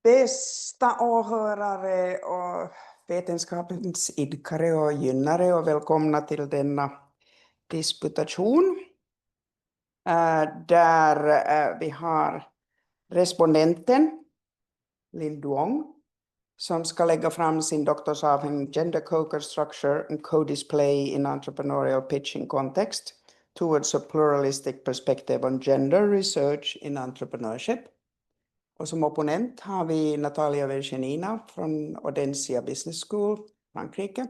Bästa åhörare och vetenskapens idkare och gynnare och välkomna till denna disputation där vi har respondenten Duong som ska lägga fram sin doktorsavhandling Gender Co-Construction and Co-Display in Entrepreneurial Pitching Context towards a pluralistic perspective on gender research in entrepreneurship. Och som opponent har vi Natalia Vershinina från Audencia Business School, Frankrike.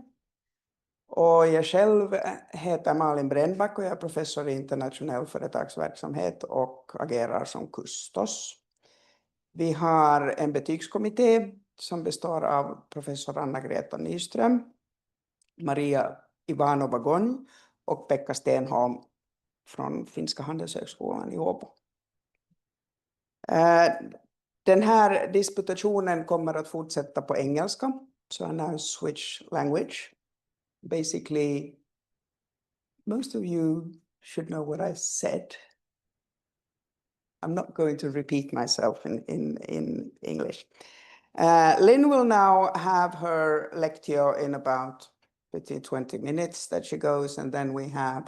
Och jag själv heter Malin Brännback och jag är professor i internationell företagsverksamhet och agerar som kustos. Vi har en betygskommitté som består av professor Anna-Greta Nyström, Maria Ivanova-Gonj och Pekka Stenholm från Finska handelshögskolan i Åbo. Den här disputationen kommer att fortsätta på engelska. So I now switch language. Basically, most of you should know what I said. I'm not going to repeat myself in English. Linh will now have her lecture in about 15-20 minutes that she goes, and then we have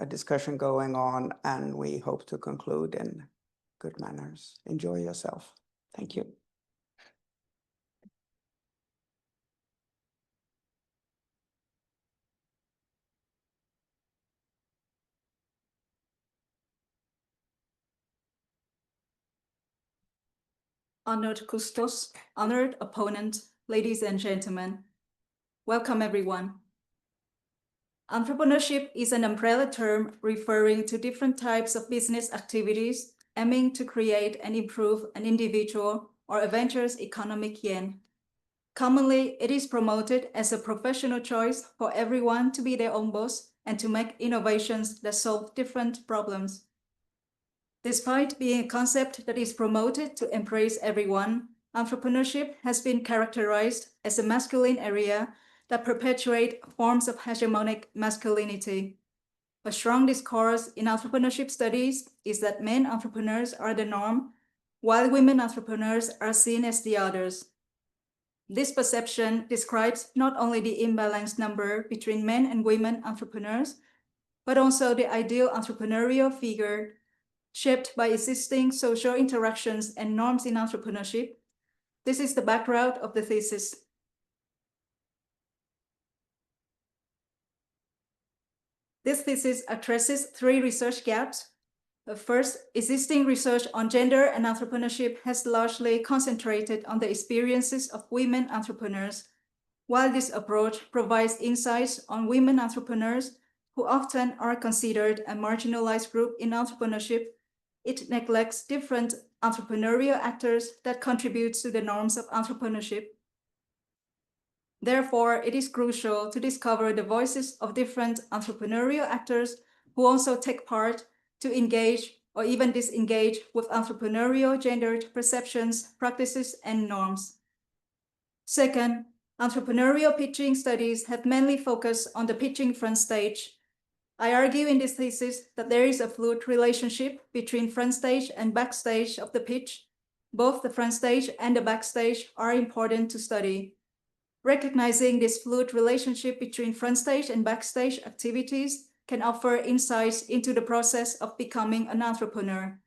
a discussion going on, and we hope to conclude in good manners. Enjoy yourself. Thank you. Honored Custos, honored opponent, ladies and gentlemen, welcome everyone. Entrepreneurship is an umbrella term referring to different types of business activities aiming to create and improve an individual or a venture's economic yen. Commonly, it is promoted as a professional choice for everyone to be their own boss and to make innovations that solve different problems. Despite being a concept that is promoted to embrace everyone, entrepreneurship has been characterized as a masculine area that perpetuate forms of hegemonic masculinity. A strong discourse in entrepreneurship studies is that men entrepreneurs are the norm, while women entrepreneurs are seen as the others. This perception describes not only the imbalanced number between men and women entrepreneurs, but also the ideal entrepreneurial figure shaped by existing social interactions and norms in entrepreneurship. This is the background of the thesis. This thesis addresses three research gaps. First, existing research on gender and entrepreneurship has largely concentrated on the experiences of women entrepreneurs. While this approach provides insights on women entrepreneurs, who often are considered a marginalized group in entrepreneurship, it neglects different entrepreneurial actors that contribute to the norms of entrepreneurship. Therefore, it is crucial to discover the voices of different entrepreneurial actors who also take part to engage or even disengage with entrepreneurial gendered perceptions, practices, and norms. Second, entrepreneurial pitching studies have mainly focused on the pitching front stage. I argue in this thesis that there is a fluid relationship between front stage and backstage of the pitch. Both the front stage and the backstage are important to study. Recognizing this fluid relationship between front stage and backstage activities can offer insights into the process of becoming an entrepreneur.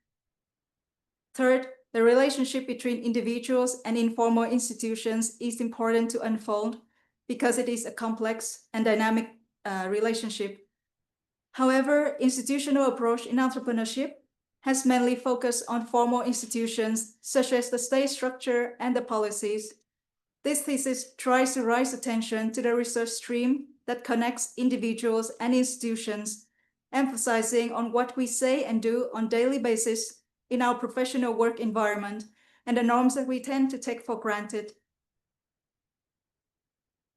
Third, the relationship between individuals and informal institutions is important to unfold because it is a complex and dynamic relationship. However, institutional approach in entrepreneurship has mainly focused on formal institutions such as the state structure and the policies. This thesis tries to raise attention to the research stream that connects individuals and institutions, emphasizing on what we say and do on a daily basis in our professional work environment and the norms that we tend to take for granted.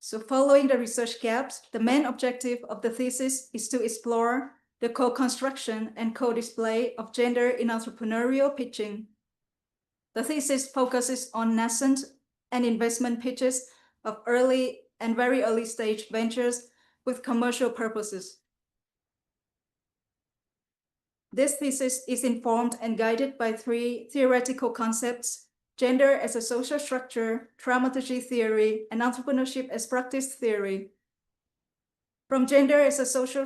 So following the research gaps, the main objective of the thesis is to explore the co-construction and co-display of gender in entrepreneurial pitching. The thesis focuses on nascent and investment pitches of early and very early stage ventures with commercial purposes. This thesis is informed and guided by three theoretical concepts: gender as a social structure, dramaturgy theory, and entrepreneurship as practice theory. From gender as a social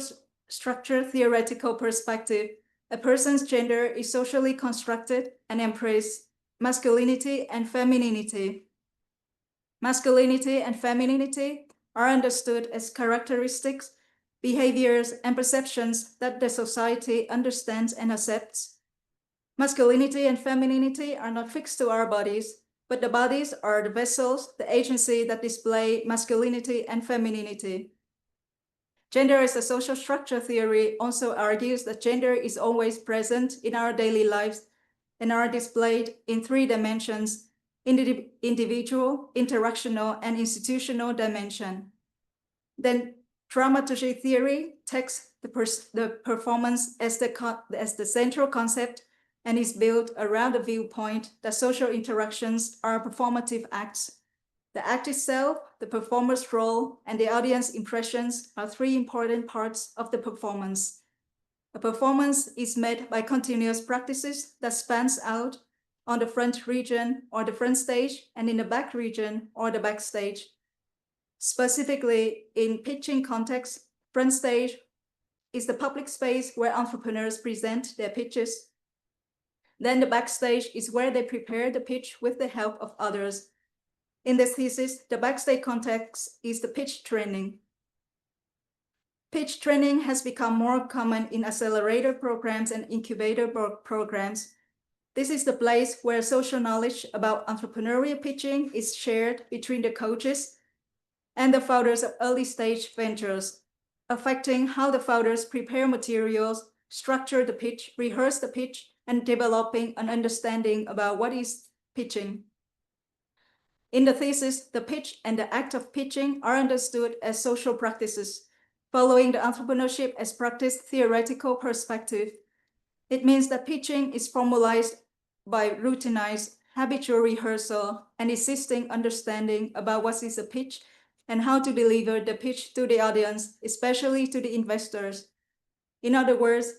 structure theoretical perspective, a person's gender is socially constructed and embraces masculinity and femininity. Masculinity and femininity are understood as characteristics, behaviors, and perceptions that the society understands and accepts. Masculinity and femininity are not fixed to our bodies, but the bodies are the vessels, the agency that display masculinity and femininity. Gender as a social structure theory also argues that gender is always present in our daily lives and are displayed in three dimensions: individual, interactional, and institutional dimension. Then dramaturgy theory takes the performance as the central concept and is built around the viewpoint that social interactions are performative acts. The act itself, the performer's role, and the audience impressions are three important parts of the performance. A performance is made by continuous practices that spans out on the front region or the front stage and in the back region or the backstage. Specifically, in pitching context, front stage is the public space where entrepreneurs present their pitches. Then the backstage is where they prepare the pitch with the help of others. In this thesis, the backstage context is the pitch training. Pitch training has become more common in accelerator programs and incubator programs. This is the place where social knowledge about entrepreneurial pitching is shared between the coaches and the founders of early stage ventures, affecting how the founders prepare materials, structure the pitch, rehearse the pitch, and developing an understanding about what is pitching. In the thesis, the pitch and the act of pitching are understood as social practices, following the entrepreneurship as practice theoretical perspective. It means that pitching is formalized by routinized habitual rehearsal and existing understanding about what is a pitch and how to deliver the pitch to the audience, especially to the investors. In other words,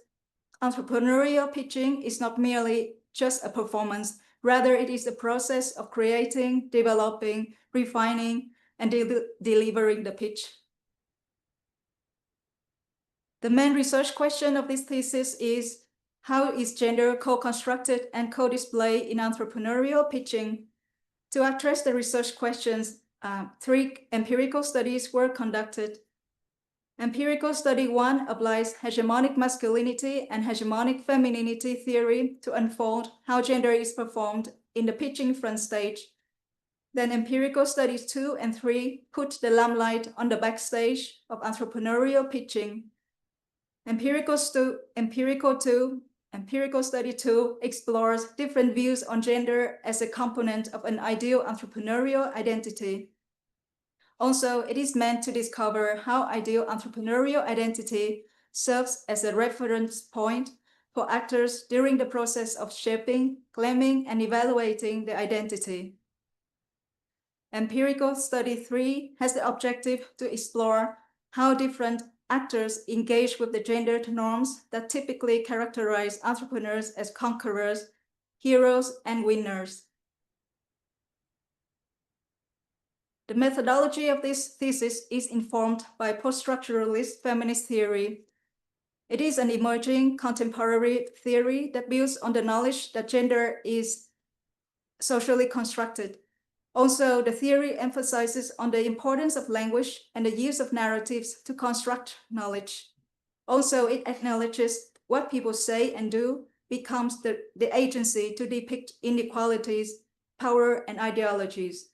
entrepreneurial pitching is not merely just a performance, rather it is the process of creating, developing, refining, and delivering the pitch. The main research question of this thesis is, how is gender co-constructed and co-displayed in entrepreneurial pitching? To address the research questions, 3 empirical studies were conducted. Empirical study 1 applies hegemonic masculinity and hegemonic femininity theory to unfold how gender is performed in the pitching front stage. Then empirical studies 2 and 3 put the limelight on the backstage of entrepreneurial pitching. Empirical study 2 explores different views on gender as a component of an ideal entrepreneurial identity. Also, it is meant to discover how ideal entrepreneurial identity serves as a reference point for actors during the process of shaping, claiming, and evaluating the identity. Empirical study 3 has the objective to explore how different actors engage with the gendered norms that typically characterize entrepreneurs as conquerors, heroes, and winners. The methodology of this thesis is informed by post-structuralist feminist theory. It is an emerging contemporary theory that builds on the knowledge that gender is socially constructed. Also, the theory emphasizes on the importance of language and the use of narratives to construct knowledge. Also, it acknowledges what people say and do becomes the agency to depict inequalities, power, and ideologies.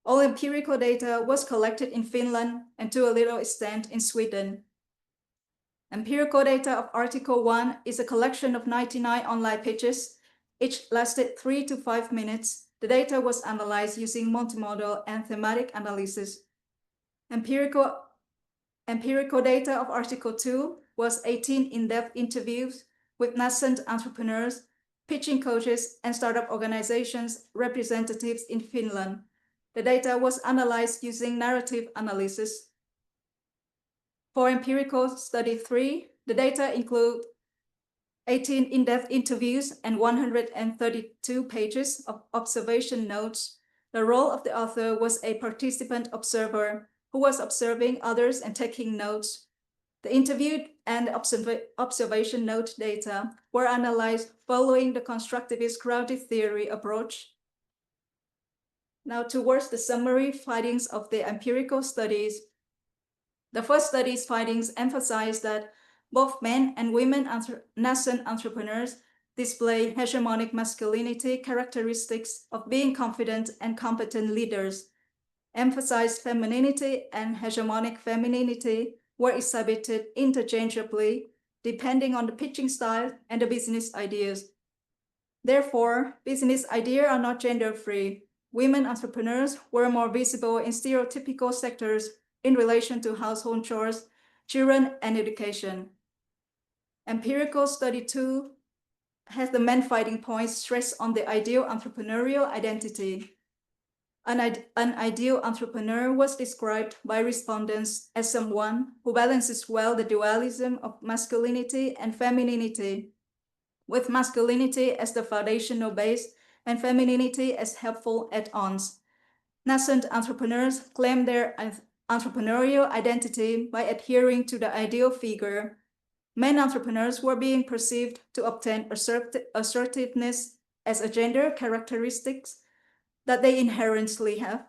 All empirical data was collected in Finland and to a little extent in Sweden. Empirical data of Article 1 is a collection of 99 online pitches. Each lasted 3 to 5 minutes. The data was analyzed using multimodal and thematic analysis. Empirical data of Article 2 was 18 in-depth interviews with nascent entrepreneurs, pitching coaches, and startup organizations representatives in Finland. The data was analyzed using narrative analysis. For empirical study 3, the data include 18 in-depth interviews, and 132 pages of observation notes. The role of the author was a participant observer who was observing others and taking notes. The interviewed and observation note data were analyzed following the constructivist crowded theory approach. Now towards the summary findings of the empirical studies. The first study's findings emphasize that both men and women nascent entrepreneurs display hegemonic masculinity characteristics of being confident and competent leaders. Emphasized femininity and hegemonic femininity were exhibited interchangeably depending on the pitching style and the business ideas. Therefore, business ideas are not gender-free. Women entrepreneurs were more visible in stereotypical sectors in relation to household chores, children, and education. Empirical study 2 has the main finding points stressed on the ideal entrepreneurial identity. An ideal entrepreneur was described by respondents as someone who balances well the dualism of masculinity and femininity, with masculinity as the foundational base and femininity as helpful add-ons. Nascent entrepreneurs claim their entrepreneurial identity by adhering to the ideal figure. Men entrepreneurs were being perceived to obtain assertiveness as a gender characteristic that they inherently have.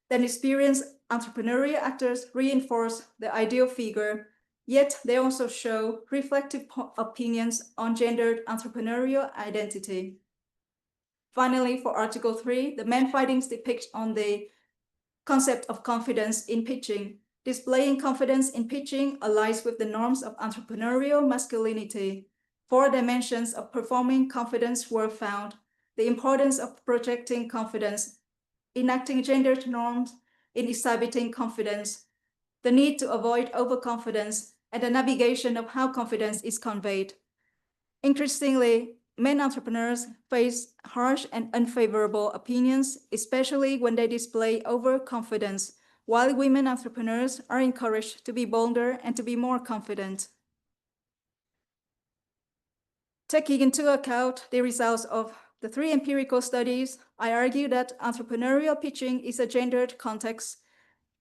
Then experienced entrepreneurial actors reinforce the ideal figure, yet they also show reflective opinions on gendered entrepreneurial identity. Finally, for Article 3, the main findings depict on the concept of confidence in pitching. Displaying confidence in pitching aligns with the norms of entrepreneurial masculinity. 4 dimensions of performing confidence were found. The importance of projecting confidence, enacting gendered norms in exhibiting confidence, the need to avoid overconfidence, and the navigation of how confidence is conveyed. Interestingly, men entrepreneurs face harsh and unfavorable opinions, especially when they display overconfidence, while women entrepreneurs are encouraged to be bolder and to be more confident. Taking into account the results of the 3 empirical studies, I argue that entrepreneurial pitching is a gendered context.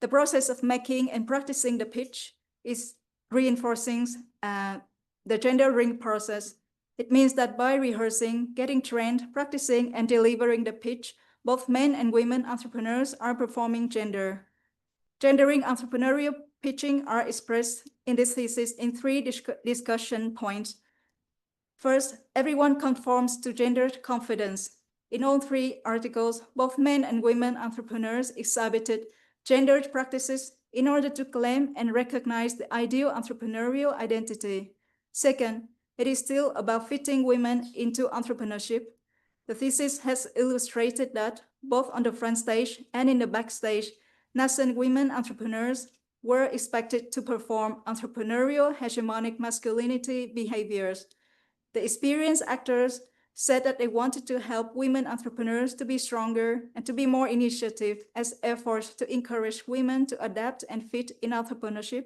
The process of making and practicing the pitch is reinforcing the gender ring process. It means that by rehearsing, getting trained, practicing, and delivering the pitch, both men and women entrepreneurs are performing gender. Gendering entrepreneurial pitching are expressed in this thesis in 3 discussion points. First, everyone conforms to gendered confidence. In all 3 articles, both men and women entrepreneurs exhibited gendered practices in order to claim and recognize the ideal entrepreneurial identity. Second, it is still about fitting women into entrepreneurship. The thesis has illustrated that both on the front stage and in the backstage, nascent women entrepreneurs were expected to perform entrepreneurial hegemonic masculinity behaviors. The experienced actors said that they wanted to help women entrepreneurs to be stronger and to be more initiative as efforts to encourage women to adapt and fit in entrepreneurship.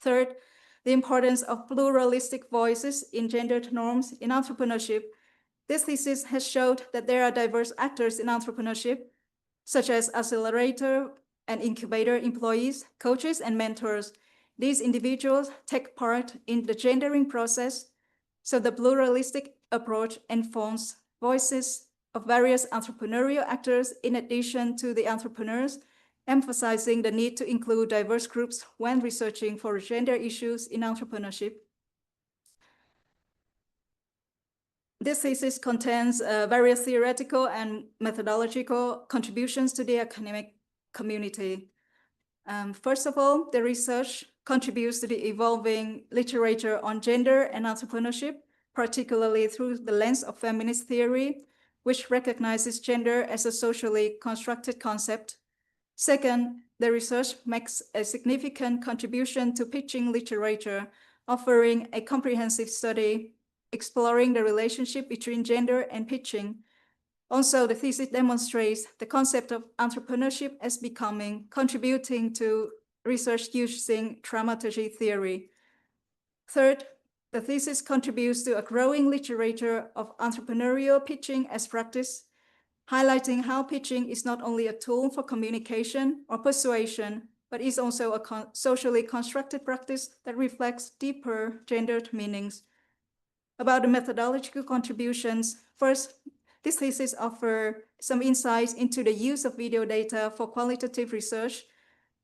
Third, the importance of pluralistic voices in gendered norms in entrepreneurship. This thesis has showed that there are diverse actors in entrepreneurship, such as accelerator and incubator employees, coaches, and mentors. These individuals take part in the gendering process, so the pluralistic approach informs voices of various entrepreneurial actors in addition to the entrepreneurs, emphasizing the need to include diverse groups when researching for gender issues in entrepreneurship. This thesis contains various theoretical and methodological contributions to the academic community. First of all, the research contributes to the evolving literature on gender and entrepreneurship, particularly through the lens of feminist theory, which recognizes gender as a socially constructed concept. Second, the research makes a significant contribution to pitching literature, offering a comprehensive study exploring the relationship between gender and pitching. Also, the thesis demonstrates the concept of entrepreneurship as contributing to research using dramaturgy theory. Third, the thesis contributes to a growing literature of entrepreneurial pitching as practice, highlighting how pitching is not only a tool for communication or persuasion, but is also a socially constructed practice that reflects deeper gendered meanings. About the methodological contributions, first, this thesis offers some insights into the use of video data for qualitative research.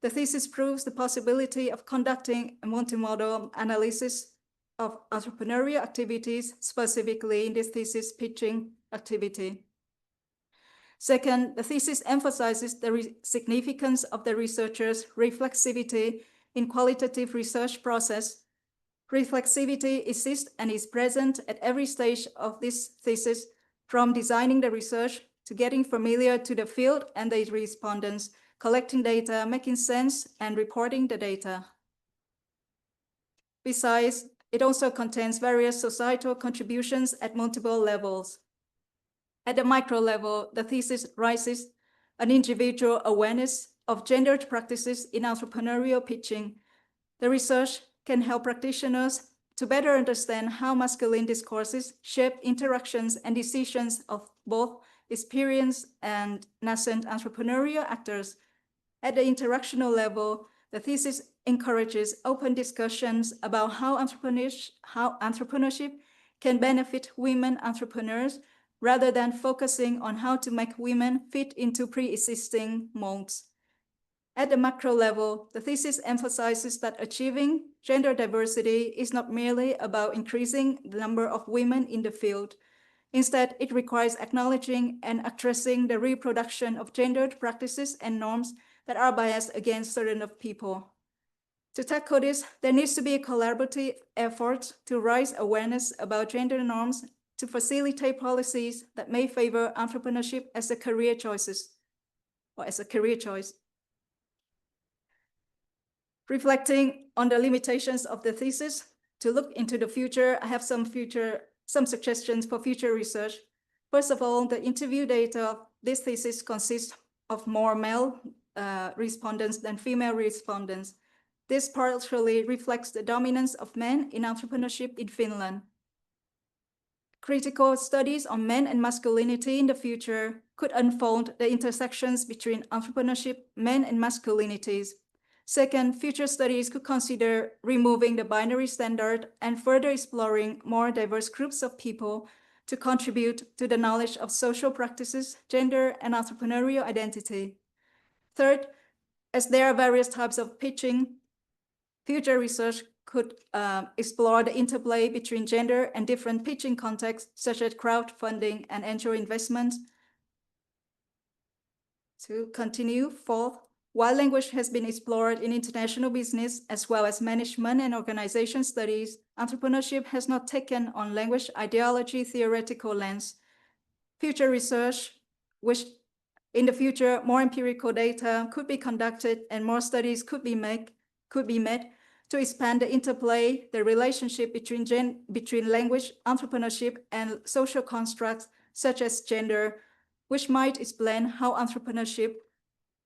The thesis proves the possibility of conducting a multimodal analysis of entrepreneurial activities, specifically in this thesis pitching activity. Second, the thesis emphasizes the significance of the researcher's reflexivity in qualitative research process. Reflexivity exists and is present at every stage of this thesis, from designing the research to getting familiar to the field and the respondents, collecting data, making sense, and reporting the data. Besides, it also contains various societal contributions at multiple levels. At the micro level, the thesis raises an individual awareness of gendered practices in entrepreneurial pitching. The research can help practitioners to better understand how masculine discourses shape interactions and decisions of both experienced and nascent entrepreneurial actors. At the interactional level, the thesis encourages open discussions about how entrepreneurship can benefit women entrepreneurs, rather than focusing on how to make women fit into pre-existing molds. At the macro level, the thesis emphasizes that achieving gender diversity is not merely about increasing the number of women in the field. Instead, it requires acknowledging and addressing the reproduction of gendered practices and norms that are biased against certain people. To tackle this, there needs to be a collaborative effort to raise awareness about gender norms to facilitate policies that may favor entrepreneurship as a career choice. Reflecting on the limitations of the thesis, to look into the future, I have some suggestions for future research. First of all, the interview data of this thesis consists of more male respondents than female respondents. This partially reflects the dominance of men in entrepreneurship in Finland. Critical studies on men and masculinity in the future could unfold the intersections between entrepreneurship, men, and masculinities. Second, future studies could consider removing the binary standard and further exploring more diverse groups of people to contribute to the knowledge of social practices, gender, and entrepreneurial identity. Third, as there are various types of pitching, future research could explore the interplay between gender and different pitching contexts, such as crowdfunding and angel investment. To continue, fourth, while language has been explored in international business as well as management and organization studies, entrepreneurship has not taken on language ideology theoretical lens. Future research, which in the future more empirical data could be conducted and more studies could be made to expand the interplay, the relationship between language, entrepreneurship, and social constructs such as gender, which might explain how entrepreneurship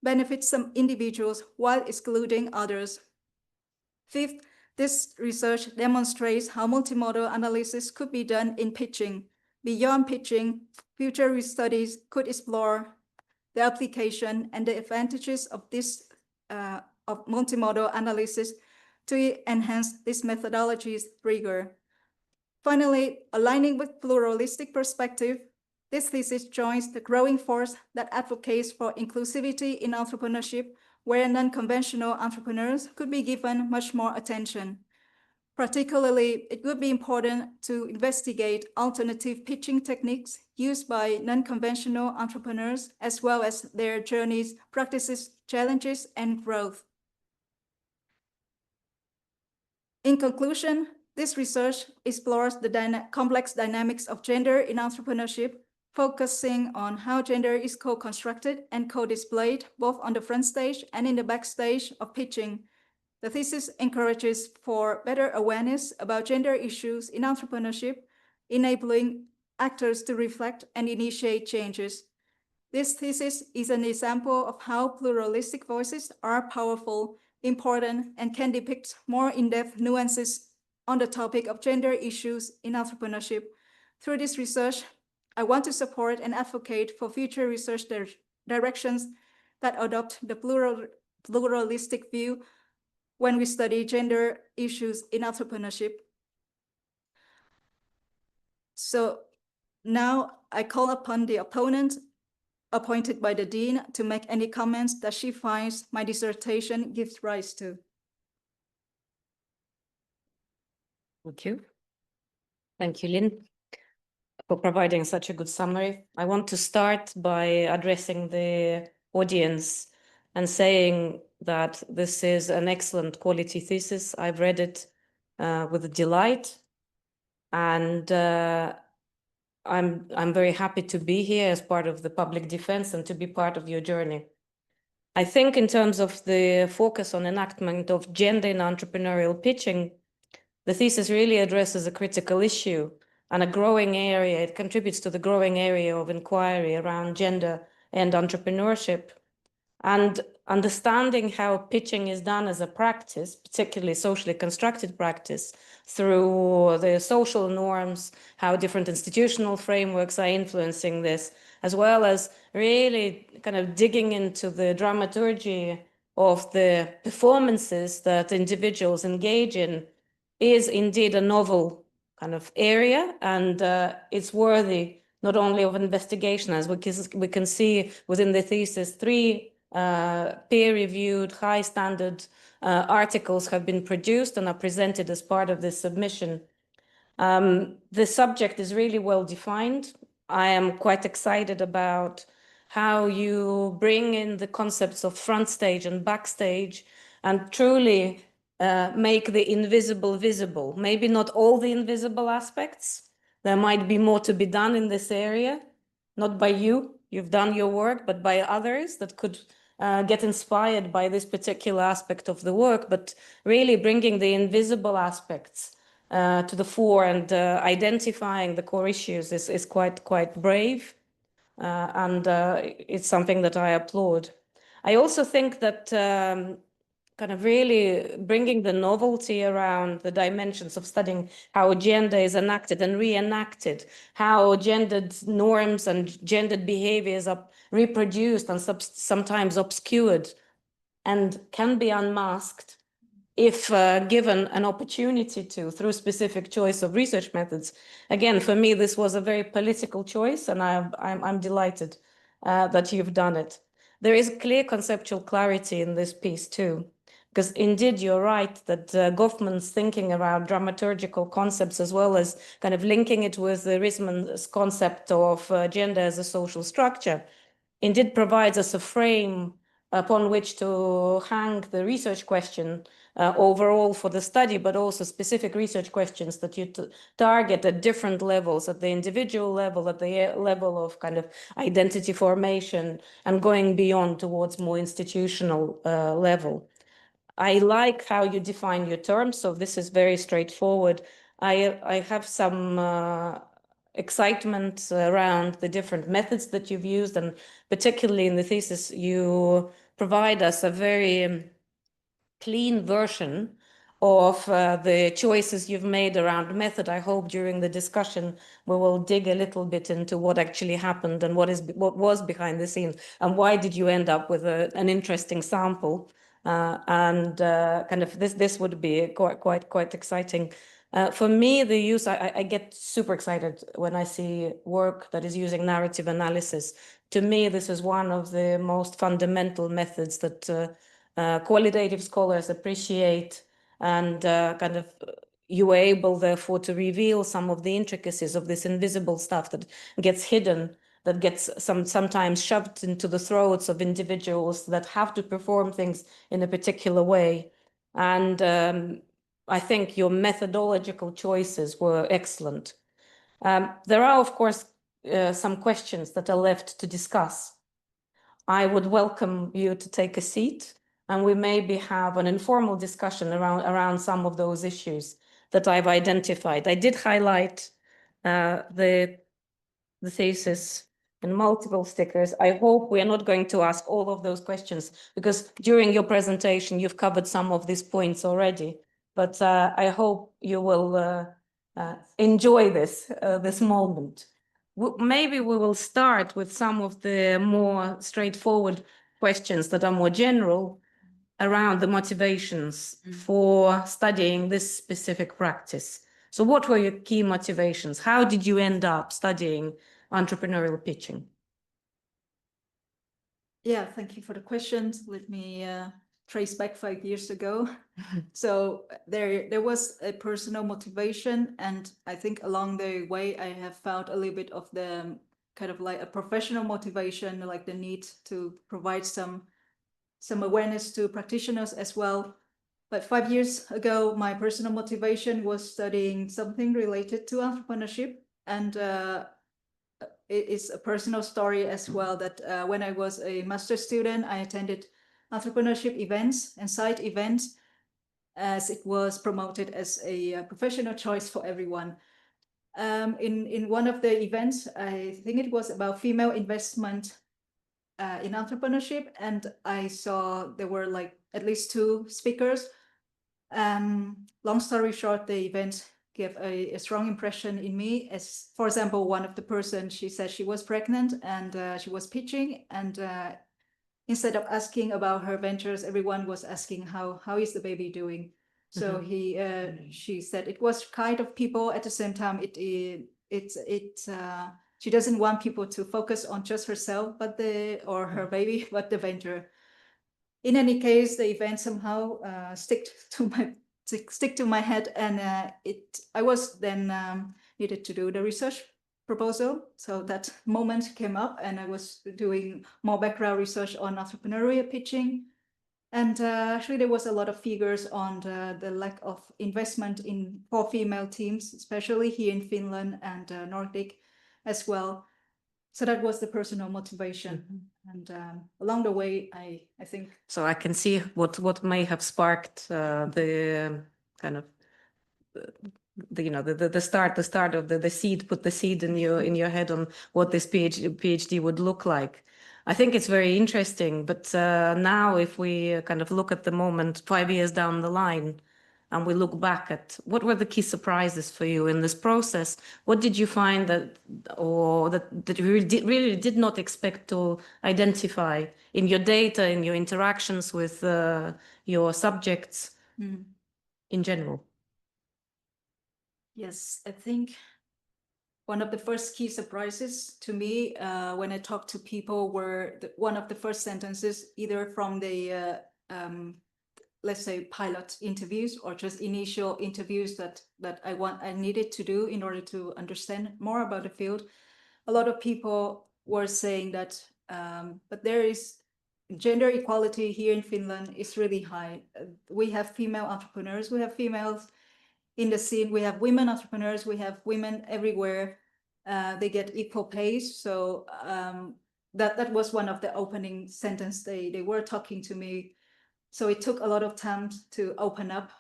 benefits some individuals while excluding others. Fifth, this research demonstrates how multimodal analysis could be done in pitching. Beyond pitching, future studies could explore the application and the advantages of this of multimodal analysis to enhance this methodology's rigor. Finally, aligning with pluralistic perspective, this thesis joins the growing force that advocates for inclusivity in entrepreneurship, where non-conventional entrepreneurs could be given much more attention. Particularly, it would be important to investigate alternative pitching techniques used by non-conventional entrepreneurs, as well as their journeys, practices, challenges, and growth. In conclusion, this research explores the complex dynamics of gender in entrepreneurship, focusing on how gender is co-constructed and co-displayed both on the front stage and in the backstage of pitching. The thesis encourages for better awareness about gender issues in entrepreneurship, enabling actors to reflect and initiate changes. This thesis is an example of how pluralistic voices are powerful, important, and can depict more in-depth nuances on the topic of gender issues in entrepreneurship. Through this research, I want to support and advocate for future research directions that adopt the pluralistic view when we study gender issues in entrepreneurship. So now I call upon the opponent appointed by the dean to make any comments that she finds my dissertation gives rise to. Thank you. Thank you, Linh, for providing such a good summary. I want to start by addressing the audience and saying that this is an excellent quality thesis. I've read it with delight, and I'm very happy to be here as part of the public defense and to be part of your journey. I think in terms of the focus on enactment of gender in entrepreneurial pitching, the thesis really addresses a critical issue and a growing area. It contributes to the growing area of inquiry around gender and entrepreneurship. And understanding how pitching is done as a practice, particularly socially constructed practice, through the social norms, how different institutional frameworks are influencing this, as well as really kind of digging into the dramaturgy of the performances that individuals engage in, is indeed a novel kind of area, and it's worthy not only of investigation, as we can see within the thesis, 3 peer-reviewed, high-standard articles have been produced and are presented as part of this submission. The subject is really well defined. I am quite excited about how you bring in the concepts of front stage and backstage and truly make the invisible visible. Maybe not all the invisible aspects. There might be more to be done in this area, not by you, you've done your work, but by others that could get inspired by this particular aspect of the work, but really bringing the invisible aspects to the fore and identifying the core issues is quite brave, and it's something that I applaud. I also think that kind of really bringing the novelty around the dimensions of studying how gender is enacted and reenacted, how gendered norms and gendered behaviors are reproduced and sometimes obscured and can be unmasked if given an opportunity to, through specific choice of research methods. Again, for me, this was a very political choice, and I'm delighted that you've done it. There is clear conceptual clarity in this piece too, because indeed you're right that Goffman's thinking around dramaturgical concepts, as well as kind of linking it with the Risman's concept of gender as a social structure, indeed provides us a frame upon which to hang the research question overall for the study, but also specific research questions that you target at different levels, at the individual level, at the level of kind of identity formation, and going beyond towards more institutional level. I like how you define your terms, so this is very straightforward. I have some excitement around the different methods that you've used, and particularly in the thesis, you provide us a very clean version of the choices you've made around method. I hope during the discussion we will dig a little bit into what actually happened and what was behind the scenes, and why did you end up with an interesting sample. And kind of this would be quite exciting. For me, the use, I get super excited when I see work that is using narrative analysis. To me, this is one of the most fundamental methods that qualitative scholars appreciate, and kind of you are able, therefore, to reveal some of the intricacies of this invisible stuff that gets hidden, that gets sometimes shoved into the throats of individuals that have to perform things in a particular way. And I think your methodological choices were excellent. There are, of course, some questions that are left to discuss. I would welcome you to take a seat, and we maybe have an informal discussion around some of those issues that I've identified. I did highlight the thesis in multiple stickers. I hope we are not going to ask all of those questions, because during your presentation, you've covered some of these points already. but I hope you will enjoy this moment. Maybe we will start with some of the more straightforward questions that are more general around the motivations for studying this specific practice. So what were your key motivations? How did you end up studying entrepreneurial pitching? Yeah, thank you for the questions. Let me trace back 5 years ago. So there was a personal motivation, and I think along the way I have found a little bit of the kind of like a professional motivation, like the need to provide some awareness to practitioners as well. But 5 years ago, my personal motivation was studying something related to entrepreneurship, and it is a personal story as well that when I was a master's student, I attended entrepreneurship events and side events, as it was promoted as a professional choice for everyone. In one of the events, I think it was about female investment in entrepreneurship, and I saw there were like at least 2 speakers. Long story short, the event gave a strong impression in me. As for example, one of the persons, she said she was pregnant and she was pitching, and instead of asking about her ventures, everyone was asking how is the baby doing. So she said it was kind of people at the same time. She doesn't want people to focus on just herself, but her baby, but the venture. In any case, the event somehow stick to my head, and I was then needed to do the research proposal. So that moment came up, and I was doing more background research on entrepreneurial pitching. And actually, there was a lot of figures on the lack of investment for female teams, especially here in Finland and Nordic as well. So that was the personal motivation. And along the way, I think. So I can see what may have sparked the kind of the start of the seed, put the seed in your head on what this PhD would look like. I think it's very interesting, but now if we kind of look at the moment 5 years down the line, and we look back at what were the key surprises for you in this process, what did you find that you really did not expect to identify in your data, in your interactions with your subjects in general? Yes, I think one of the first key surprises to me when I talked to people were one of the first sentences, either from the let's say pilot interviews or just initial interviews that I needed to do in order to understand more about the field. A lot of people were saying that but there is gender equality here in Finland is really high. We have female entrepreneurs, we have females in the scene, we have women entrepreneurs, we have women everywhere. They get equal pay. So that was one of the opening sentence they were talking to me. So it took a lot of time to open up,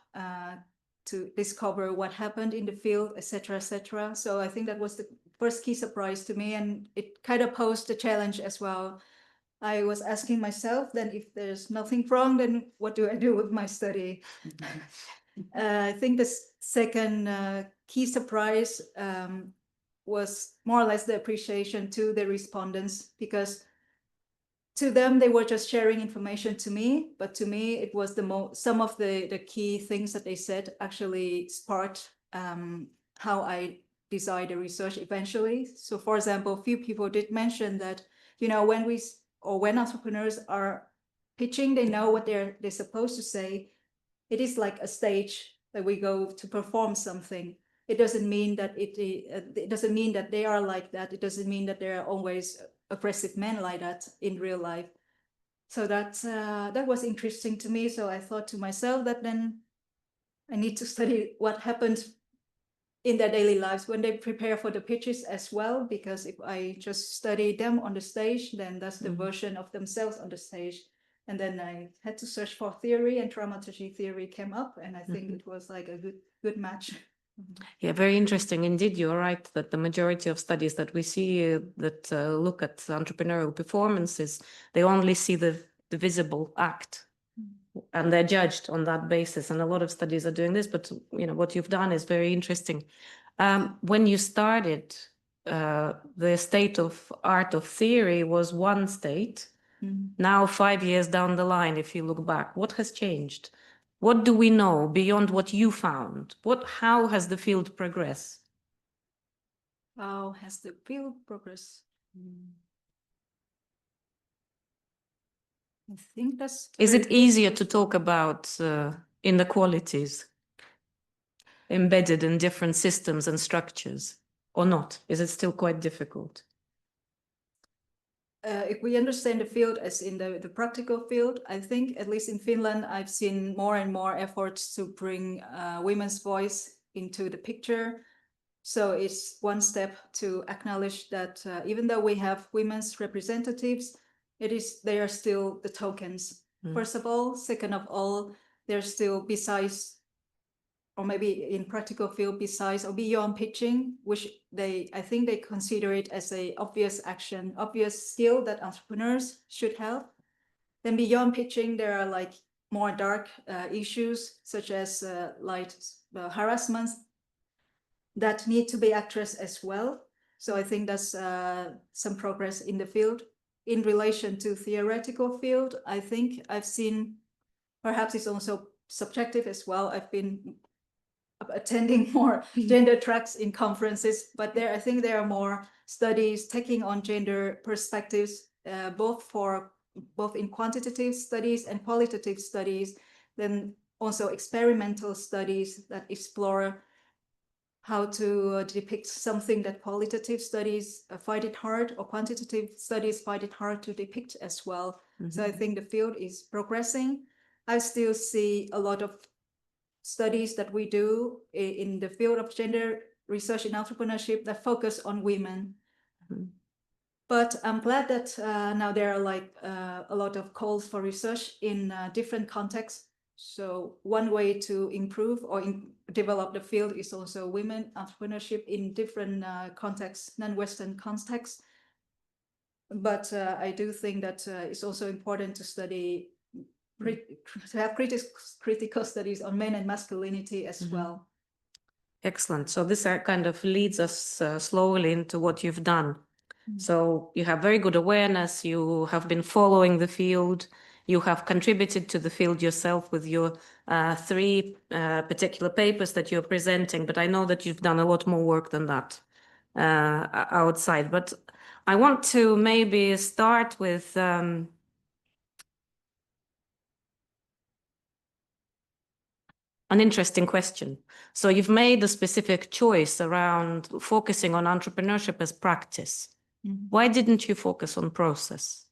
to discover what happened in the field, etc., etc. So I think that was the first key surprise to me, and it kind of posed a challenge as well. I was asking myself, then if there's nothing wrong, then what do I do with my study? I think the second key surprise was more or less the appreciation to the respondents, because to them, they were just sharing information to me, but to me, it was some of the key things that they said actually sparked how I designed the research eventually. So for example, a few people did mention that, when entrepreneurs are pitching, they know what they're supposed to say. It is like a stage that we go to perform something. It doesn't mean that it doesn't mean that they are like that. It doesn't mean that there are always oppressive men like that in real life. So that was interesting to me. So I thought to myself that then I need to study what happens in their daily lives when they prepare for the pitches as well, because if I just study them on the stage, then that's the version of themselves on the stage. And then I had to search for theory, and dramaturgy theory came up, and I think it was like a good match. Yeah, very interesting indeed. You're right that the majority of studies that we see that look at entrepreneurial performances, they only see the visible act. and they're judged on that basis. And a lot of studies are doing this, but what you've done is very interesting. When you started, the state of art of theory was one state. Now, 5 years down the line, if you look back, what has changed? What do we know beyond what you found? How has the field progressed? How has the field progressed? I think that's... Is it easier to talk about inequalities embedded in different systems and structures, or not? Is it still quite difficult? If we understand the field as in the practical field, I think, at least in Finland, I've seen more and more efforts to bring women's voice into the picture. So it's one step to acknowledge that even though we have women's representatives, they are still the tokens. First of all. Second of all, they're still besides, or maybe in practical field, besides or beyond pitching, which I think they consider it as a obvious action, obvious skill that entrepreneurs should have. Then beyond pitching, there are like more dark issues, such as harassment, that need to be addressed as well. So I think that's some progress in the field. In relation to theoretical field, I think I've seen, perhaps it's also subjective as well, I've been attending more gender tracks in conferences, but I think there are more studies taking on gender perspectives, both in quantitative studies and qualitative studies, then also experimental studies that explore how to depict something that qualitative studies find it hard, or quantitative studies find it hard to depict as well. So I think the field is progressing. I still see a lot of studies that we do in the field of gender research in entrepreneurship that focus on women. But I'm glad that now there are a lot of calls for research in different contexts. So one way to improve or develop the field is also women entrepreneurship in different contexts, non-Western contexts. But I do think that it's also important to study, to have critical studies on men and masculinity as well. Excellent. So this kind of leads us slowly into what you've done. So you have very good awareness, you have been following the field, you have contributed to the field yourself with your 3 particular papers that you're presenting, but I know that you've done a lot more work than that outside. But I want to maybe start with an interesting question. So you've made a specific choice around focusing on entrepreneurship as practice. Why didn't you focus on process?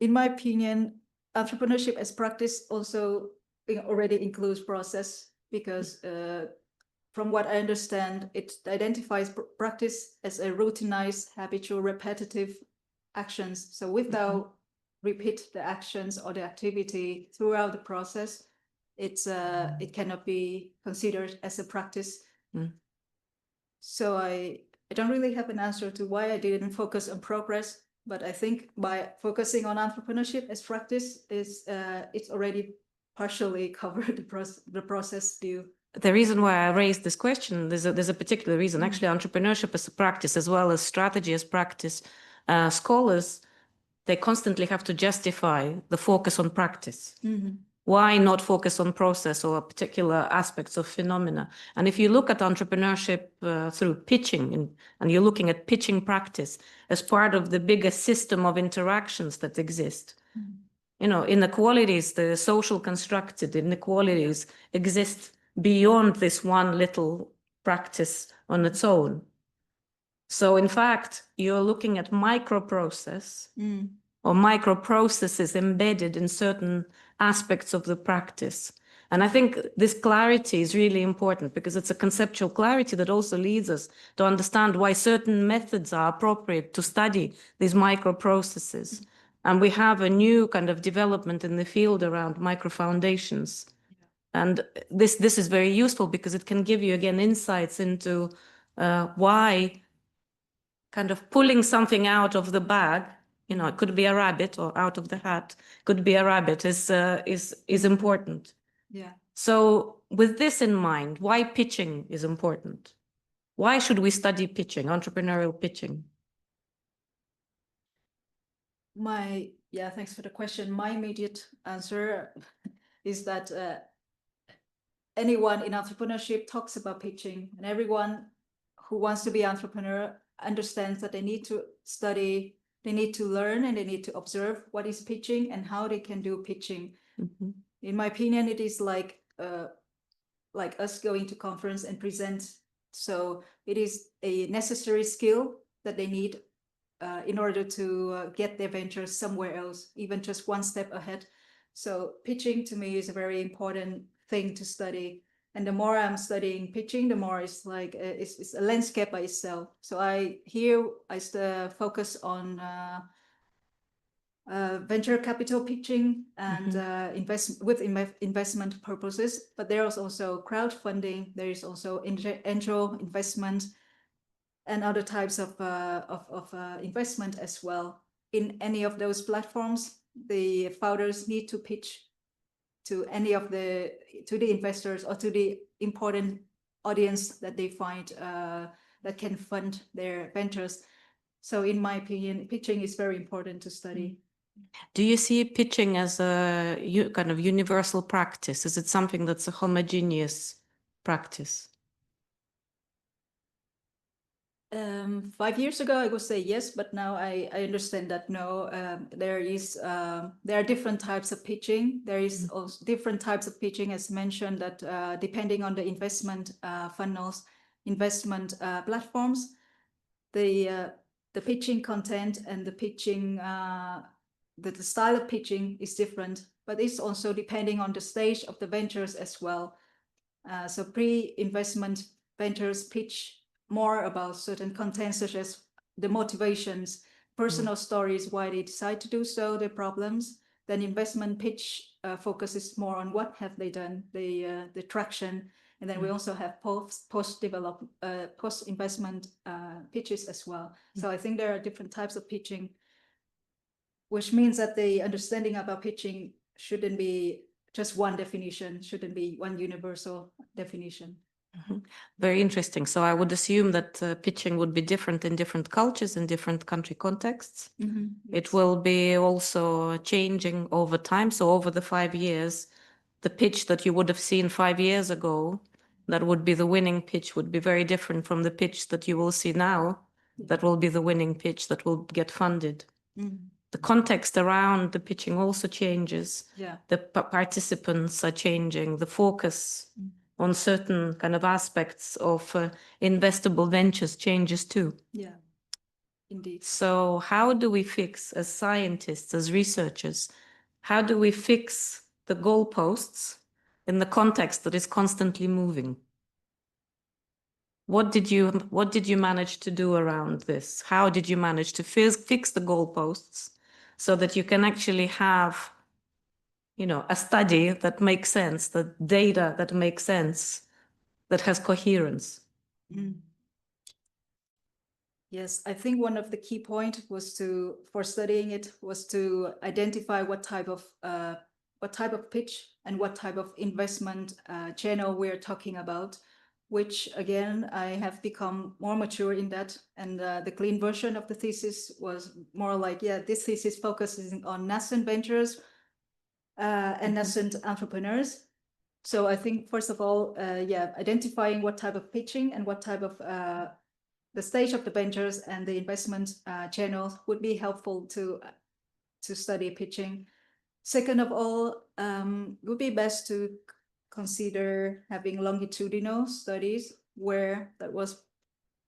In my opinion, entrepreneurship as practice also already includes process, because from what I understand, it identifies practice as a routinized, habitual, repetitive actions. So without repeat the actions or the activity throughout the process, it cannot be considered as a practice. So I don't really have an answer to why I didn't focus on progress, but I think by focusing on entrepreneurship as practice it's already partially covered the process view. The reason why I raised this question, there's a particular reason. Actually, entrepreneurship as a practice, as well as strategy as practice, scholars, they constantly have to justify the focus on practice. Why not focus on process or particular aspects of phenomena? And if you look at entrepreneurship through pitching, and you're looking at pitching practice as part of the bigger system of interactions that exist, inequalities, the social constructed inequalities exist beyond this one little practice on its own. So in fact, you're looking at micro-process or micro-processes embedded in certain aspects of the practice. And I think this clarity is really important, because it's a conceptual clarity that also leads us to understand why certain methods are appropriate to study these micro-processes. And we have a new kind of development in the field around micro-foundations. And this is very useful, because it can give you, again, insights into why kind of pulling something out of the bag, you know, it could be a rabbit, or out of the hat, could be a rabbit, is important. Yeah. So with this in mind, why pitching is important? Why should we study pitching, entrepreneurial pitching? Thanks for the question. My immediate answer is that anyone in entrepreneurship talks about pitching, and everyone who wants to be an entrepreneur understands that they need to study, they need to learn, and they need to observe what is pitching and how they can do pitching. Mm-hmm. In my opinion, it is like us going to conference and present. So it is a necessary skill that they need in order to get their ventures somewhere else, even just one step ahead. So pitching to me is a very important thing to study. And the more I'm studying pitching, the more it's like it's a landscape by itself. So I focus on venture capital pitching and investment purposes. But there is also crowdfunding. There is also angel investment and other types of investment as well. In any of those platforms, the founders need to pitch to the investors or to the important audience that they find that can fund their ventures. So in my opinion, pitching is very important to study. Do you see pitching as a kind of universal practice? Is it something that's a homogeneous practice? 5 years ago, I would say yes, but now I understand that no, there are different types of pitching. There is also different types of pitching, as mentioned, that depending on the investment funnels, investment platforms, the pitching content and the pitching, the style of pitching is different, but it's also depending on the stage of the ventures as well. So pre-investment ventures pitch more about certain content, such as the motivations, personal stories, why they decide to do so, their problems. Then investment pitch focuses more on what have they done, the traction. And then we also have post-investment pitches as well. So I think there are different types of pitching, which means that the understanding about pitching shouldn't be just one definition, shouldn't be one universal definition. Very interesting. So I would assume that pitching would be different in different cultures and different country contexts. Yes. It will be also changing over time. So over the 5 years, the pitch that you would have seen 5 years ago, that would be the winning pitch, would be very different from the pitch that you will see now. That will be the winning pitch that will get funded. The context around the pitching also changes. Yeah. The participants are changing. The focus on certain kind of aspects of investable ventures changes too. Yeah, indeed. So how do we fix, as scientists, as researchers, how do we fix the goalposts in the context that is constantly moving? What did you manage to do around this? How did you manage to fix the goalposts so that you can actually have, you know, a study that makes sense, the data that makes sense, that has coherence? Yes, I think one of the key points for studying it was to identify what type of pitch and what type of investment channel we're talking about, which again, I have become more mature in that. And the clean version of the thesis was more like, this thesis focuses on nascent ventures and nascent entrepreneurs. So I think, first of all, identifying what type of pitching and what type of the stage of the ventures and the investment channels would be helpful to study pitching. Second of all, it would be best to consider having longitudinal studies, where that was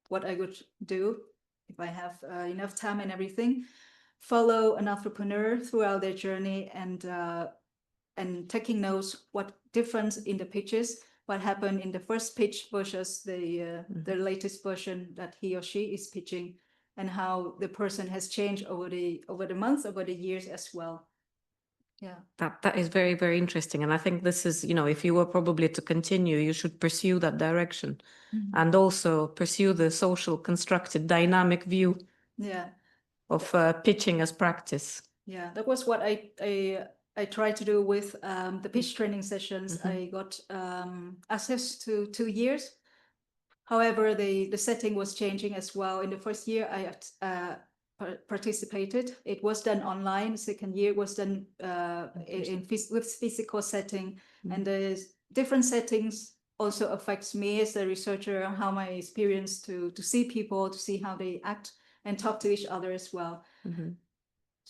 what I would do if I have enough time and everything. Follow an entrepreneur throughout their journey and taking notes what difference in the pitches, what happened in the first pitch versus the latest version that he or she is pitching, and how the person has changed over the months, over the years as well. Yeah. That is very, very interesting. And I think this is, you know, if you were probably to continue, you should pursue that direction and also pursue the social constructed dynamic view Yeah. of pitching as practice. Yeah, that was what I tried to do with the pitch training sessions. I got access to 2 years. However, the setting was changing as well. In the first year, I participated. It was done online. The second year was done with physical setting, and the different settings also affects me as a researcher, how my experience to see people, to see how they act and talk to each other as well.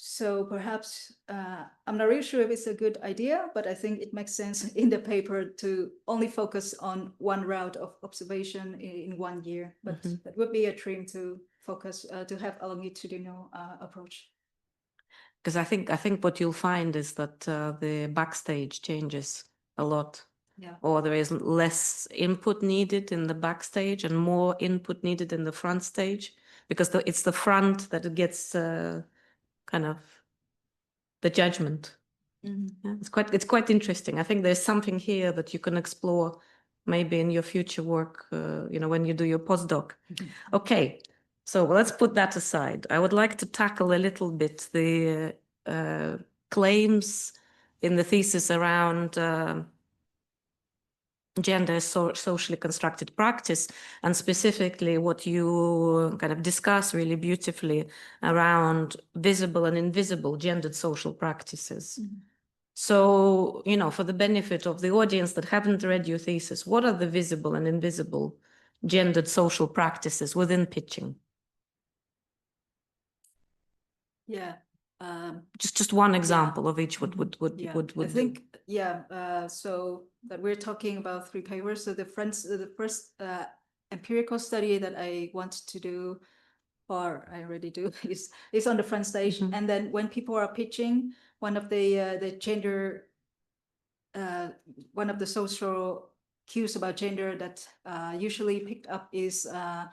So perhaps I'm not really sure if it's a good idea, but I think it makes sense in the paper to only focus on one route of observation in 1 year. But that would be a dream to focus to have a longitudinal approach. Because I think what you'll find is that the backstage changes a lot. Yeah. Or there is less input needed in the backstage and more input needed in the front stage, because it's the front that gets kind of the judgment. Yeah, it's quite interesting. I think there's something here that you can explore maybe in your future work, you know, when you do your postdoc. Okay, so let's put that aside. I would like to tackle a little bit the claims in the thesis around gender socially constructed practice, and specifically what you kind of discuss really beautifully around visible and invisible gendered social practices. So, you know, for the benefit of the audience that haven't read your thesis, what are the visible and invisible gendered social practices within pitching? Yeah. Just one example of each would I think so that we're talking about 3 papers. So the first empirical study that I want to do, or I already do, is on the front stage. And then when people are pitching, one of the gender, one of the social cues about gender that usually picked up is on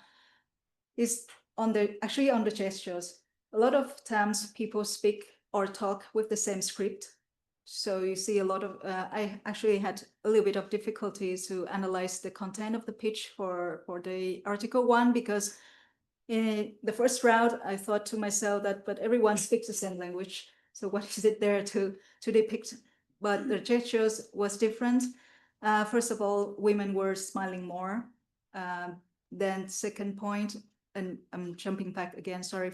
the gestures. A lot of times people speak or talk with the same script. So you see a lot of, I actually had a little bit of difficulties to analyze the content of the pitch for the article 1, because in the first round, I thought to myself that, but everyone speaks the same language. So what is it there to depict? But the gestures was different. First of all, women were smiling more. Then second point, and I'm jumping back again, sorry,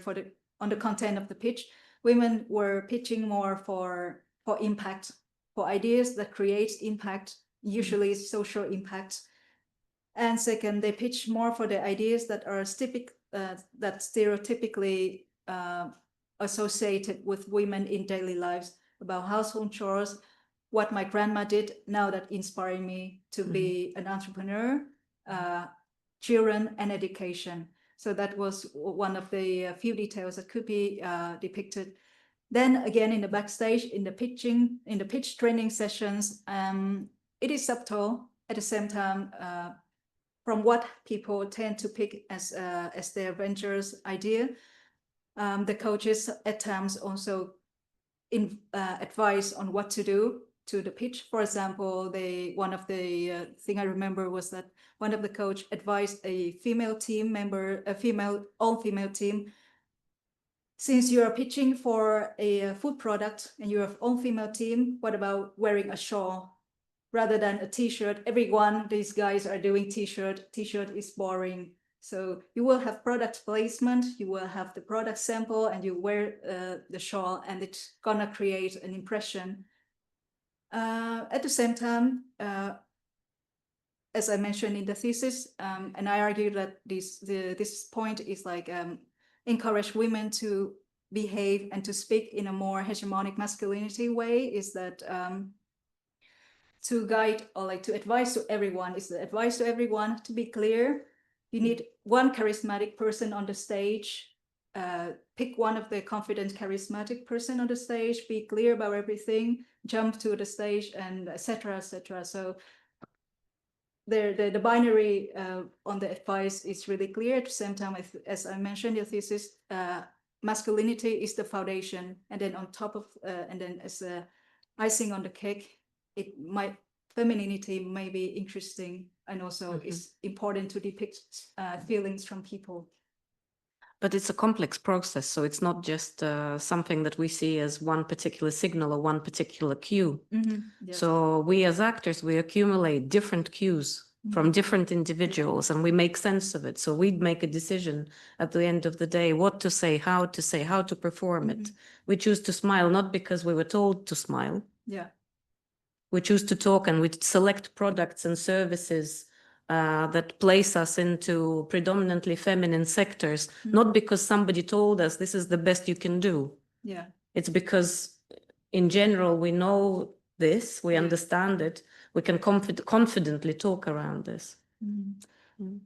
on the content of the pitch, women were pitching more for impact, for ideas that create impact, usually social impact. And second, they pitch more for the ideas that are that stereotypically associated with women in daily lives, about household chores, what my grandma did, now that inspired me to be an entrepreneur, children and education. So that was one of the few details that could be depicted. Then again, in the backstage, in the pitch training sessions, it is subtle. At the same time, from what people tend to pick as their venture's idea, the coaches at times also advise on what to do to the pitch. For example, one of the thing I remember was that one of the coach advised a female team member, all-female team, since you are pitching for a food product and you have all-female team, what about wearing a shawl rather than a t-shirt? These guys are doing t-shirt. T-shirt is boring. So you will have product placement, you will have the product sample, and you wear the shawl, and it's gonna create an impression. At the same time, as I mentioned in the thesis, and I argue that this point is like encourage women to behave and to speak in a more hegemonic masculinity way, is that to guide or like to advise to everyone, is the advice to everyone to be clear. You need one charismatic person on the stage. Pick one of the confident, charismatic person on the stage, be clear about everything, jump to the stage, and etc., etc. So the binary on the advice is really clear. At the same time, as I mentioned, your thesis, masculinity is the foundation, and then on top of, and then as icing on the cake. Femininity may be interesting and also is important to depict feelings from people. But it's a complex process, so it's not just something that we see as one particular signal or one particular cue. Yes. So we as actors, we accumulate different cues from different individuals and we make sense of it. So we'd make a decision at the end of the day, what to say, how to perform it. We choose to smile, not because we were told to smile. Yeah. We choose to talk and we select products and services that place us into predominantly feminine sectors, not because somebody told us this is the best you can do. Yeah. It's because in general, we know this, we understand it, we can confidently talk around this.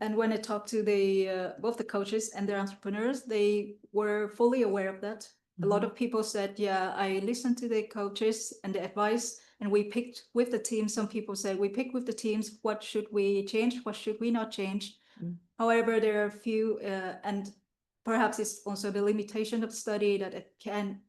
And when I talked to both the coaches and the entrepreneurs, they were fully aware of that. A lot of people said, yeah, I listened to the coaches and the advice, and we picked with the team. Some people said, we picked with the teams, what should we change, what should we not change? However, there are a few, and perhaps it's also the limitation of the study that it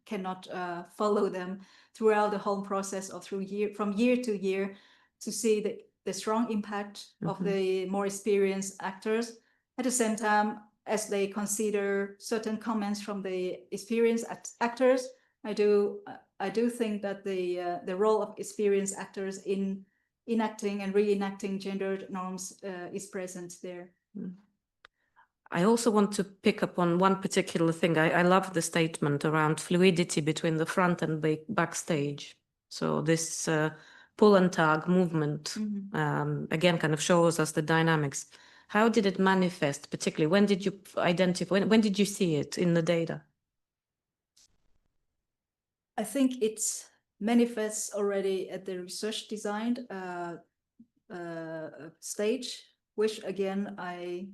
cannot follow them throughout the whole process or from year to year to see the strong impact of the more experienced actors. At the same time, as they consider certain comments from the experienced actors, I do think that the role of experienced actors in enacting and reenacting gendered norms is present there. I also want to pick up on one particular thing. I love the statement around fluidity between the front and backstage. So this pull and tug movement, again, kind of shows us the dynamics. How did it manifest, particularly? When did you identify, when did you see it in the data? I think it manifests already at the research design stage, which again, I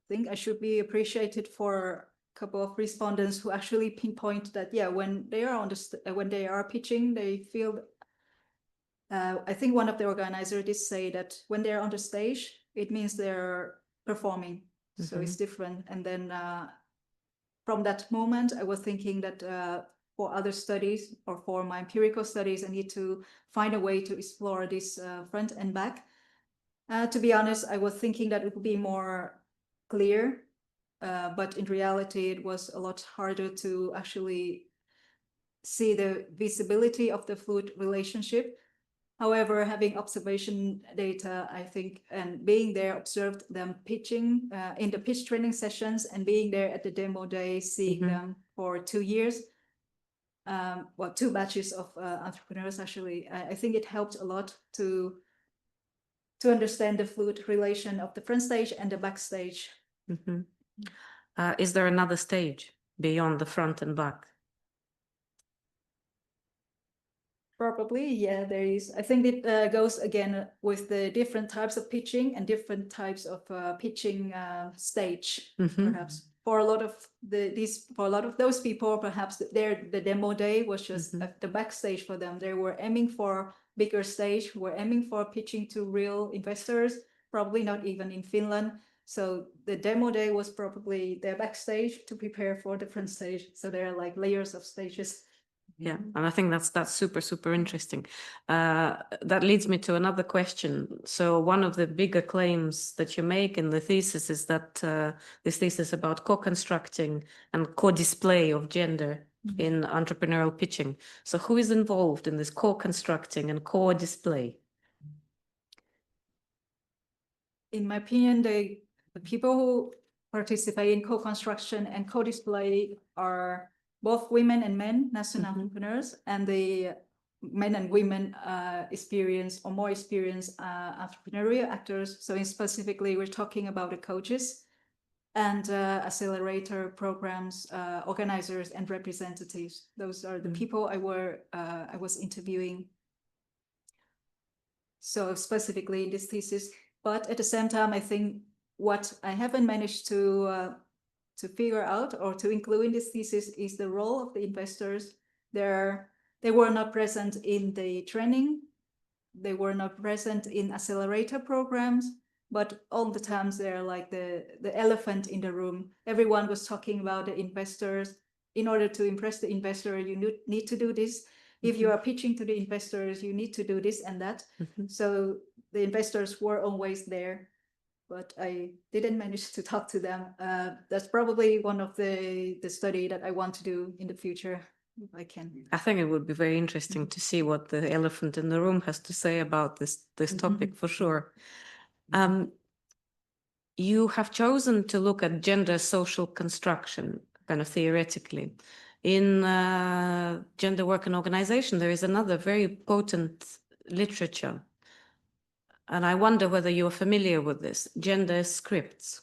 think I should be appreciated for a couple of respondents who actually pinpoint that, yeah, when they are when they are pitching, they feel. I think one of the organizers did say that when they're on the stage, it means they're performing. So it's different. And then from that moment, I was thinking that for other studies or for my empirical studies, I need to find a way to explore this front and back. To be honest, I was thinking that it would be more clear, but in reality, it was a lot harder to actually see the visibility of the fluid relationship. However, having observation data, I think, and being there, observed them pitching in the pitch training sessions and being there at the demo day, seeing them for 2 years, 2 batches of entrepreneurs, actually, I think it helped a lot to understand the fluid relation of the front stage and the backstage. Is there another stage beyond the front and back? Probably, yeah, there is. I think it goes again with the different types of pitching and different types of pitching stage. Perhaps for a lot of those people, perhaps the demo day was just the backstage for them. They were aiming for bigger stage, were aiming for pitching to real investors, probably not even in Finland. So the demo day was probably their backstage to prepare for the front stage. So there are like layers of stages. Yeah, and I think that's super, super interesting. That leads me to another question. So one of the bigger claims that you make in the thesis is that this thesis about co-constructing and co-display of gender in entrepreneurial pitching. So who is involved in this co-constructing and co-display? In my opinion, the people who participate in co-construction and co-display are both women and men, national entrepreneurs, and the men and women experienced or more experienced entrepreneurial actors. So specifically, we're talking about the coaches and accelerator programs, organizers and representatives. Those are the people I was interviewing. So specifically in this thesis, but at the same time, I think what I haven't managed to figure out or to include in this thesis is the role of the investors. They were not present in the training. They were not present in accelerator programs, but all the times they're like the elephant in the room. Everyone was talking about the investors. In order to impress the investor, you need to do this. if you are pitching to the investors, you need to do this and that. So the investors were always there, but I didn't manage to talk to them. That's probably one of the study that I want to do in the future, if I can. I think it would be very interesting to see what the elephant in the room has to say about this topic for sure. You have chosen to look at gender social construction, kind of theoretically. In gender work and organization, there is another very potent literature. And I wonder whether you are familiar with this, gender scripts.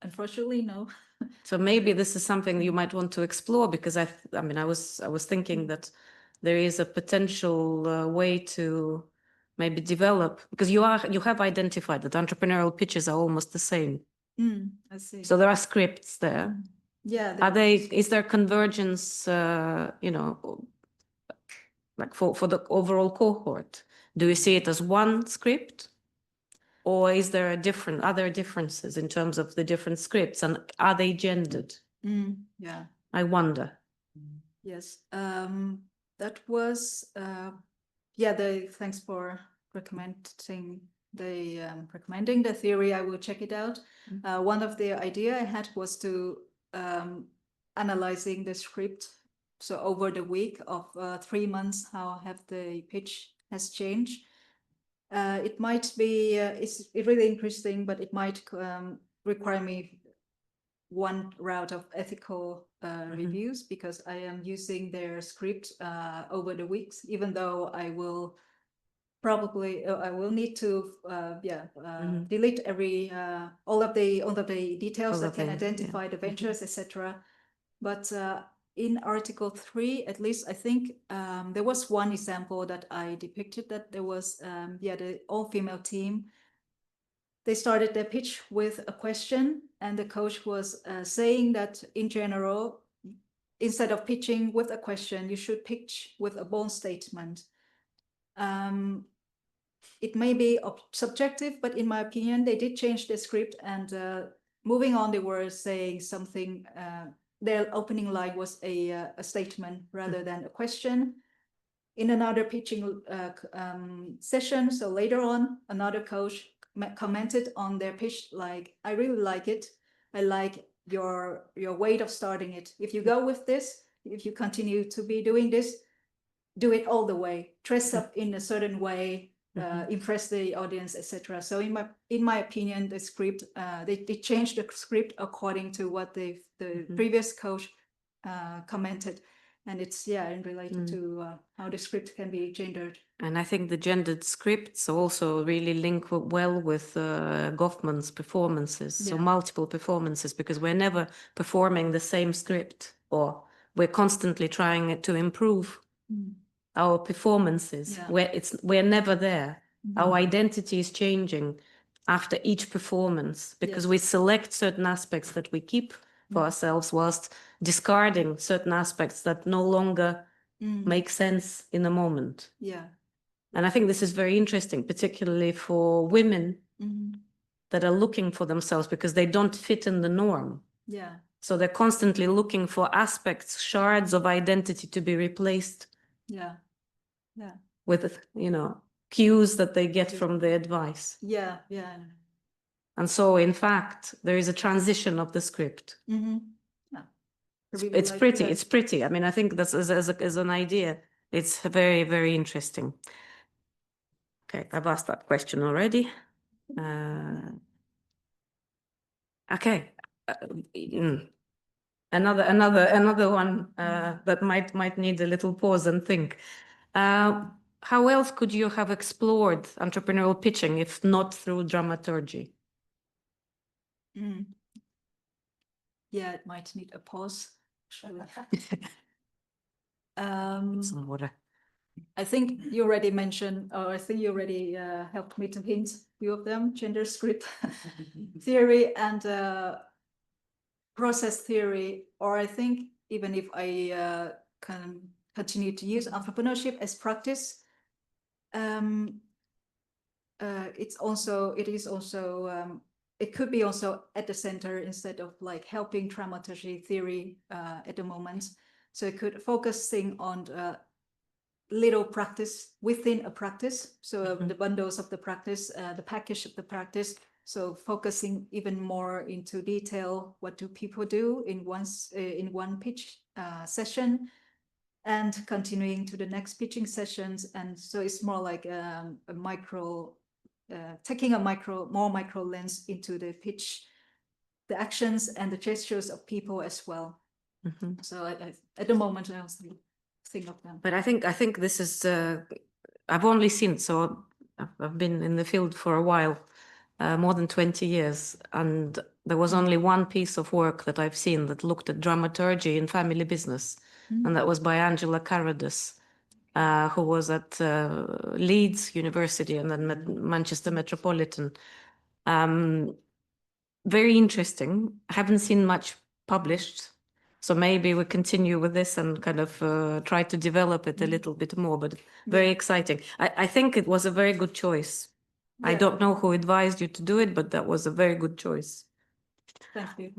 Unfortunately, no. So maybe this is something you might want to explore, because I mean, I was thinking that there is a potential way to maybe develop, because you have identified that entrepreneurial pitches are almost the same. I see. So there are scripts there. Yeah. Is there convergence, you know, like for the overall cohort? Do you see it as one script? Or is there other differences in terms of the different scripts, and are they gendered? Yeah. I wonder. Yes. That was thanks for recommending the theory. I will check it out. One of the idea I had was to analyzing the script. So over the week of 3 months, how have the pitch has changed. It might be it's really interesting, but it might require me one route of ethical reviews, because I am using their script over the weeks, even though I will probably I will need to delete every all of the details that can identify the ventures, etc. But in Article 3, at least I think there was one example that I depicted, that there was the all-female team. They started their pitch with a question, and the coach was saying that in general, instead of pitching with a question, you should pitch with a bold statement. It may be subjective, but in my opinion, they did change the script, and moving on, they were saying something. Their opening line was a statement rather than a question. In another pitching session, so later on, another coach commented on their pitch, like, I really like it. I like your way of starting it. If you go with this, if you continue to be doing this, do it all the way. Dress up in a certain way, impress the audience, etc. So in my opinion, the script they changed the script according to what the previous coach commented. And it's related to how the script can be gendered. And I think the gendered scripts also really link well with Goffman's performances, so multiple performances, because we're never performing the same script, or we're constantly trying to improve our performances. We're never there. Our identity is changing after each performance, because we select certain aspects that we keep for ourselves, whilst discarding certain aspects that no longer make sense in the moment. And I think this is very interesting, particularly for women that are looking for themselves because they don't fit in the norm. So they're constantly looking for aspects, shards of identity to be replaced with, you know, cues that they get from the advice. And so, in fact, there is a transition of the script. It's pretty. It's pretty. I mean, I think that's as an idea, it's very, very interesting. Okay, I've asked that question already. Okay, another one that might need a little pause and think. How else could you have explored entrepreneurial pitching if not through dramaturgy? It might need a pause. Some water. I think you already mentioned, or I think you already helped me to hint a few of them: gender script theory and process theory. Or I think even if I can continue to use entrepreneurship as practice, it could be also at the center instead of like helping dramaturgy theory at the moment. So it could focusing on little practice within a practice. So the bundles of the practice, the package of the practice. So focusing even more into detail, what do people do in one pitch session, and continuing to the next pitching sessions. And so it's more like a micro, taking a more micro lens into the pitch, the actions and the gestures of people as well. So I at the moment I also think of them. But I think this is, I've only seen, so I've been in the field for a while, more than 20 years, and there was only one piece of work that I've seen that looked at dramaturgy in family business, and that was by Angela Carrodus, who was at Leeds University and then Manchester Metropolitan. Very interesting. I haven't seen much published, so maybe we continue with this and kind of try to develop it a little bit more, but very exciting. I think it was a very good choice. I Yeah. don't know who advised you to do it, but that was a very good choice. Thank you.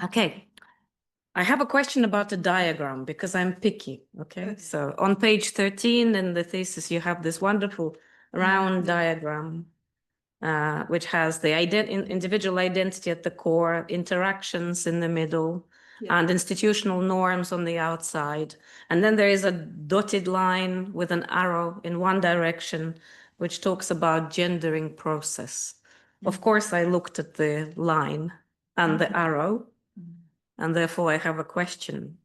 Okay. I have a question about the diagram because I'm picky. Okay. So on page 13 in the thesis, you have this wonderful round diagram, which has the individual identity at the core, interactions in the middle, and institutional norms on the outside. And then there is a dotted line with an arrow in one direction, which talks about gendering process. Of course, I looked at the line and the arrow, and therefore I have a question.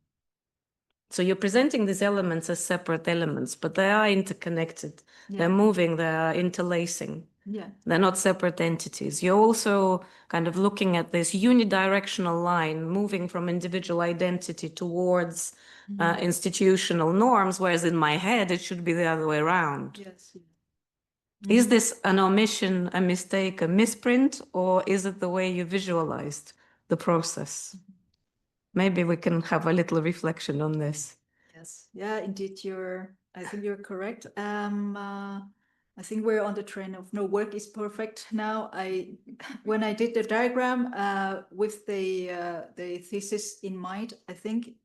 So you're presenting these elements as separate elements, but they are interconnected. They're moving, they're interlacing. They're not separate entities. You're also kind of looking at this unidirectional line moving from individual identity towards institutional norms, whereas in my head, it should be the other way around. Yes. Is this an omission, a mistake, a misprint, or is it the way you visualized the process? Maybe we can have a little reflection on this. Yes. Yeah, indeed, I think you're correct. I think we're on the trend of no work is perfect now. When I did the diagram with the thesis in mind, I think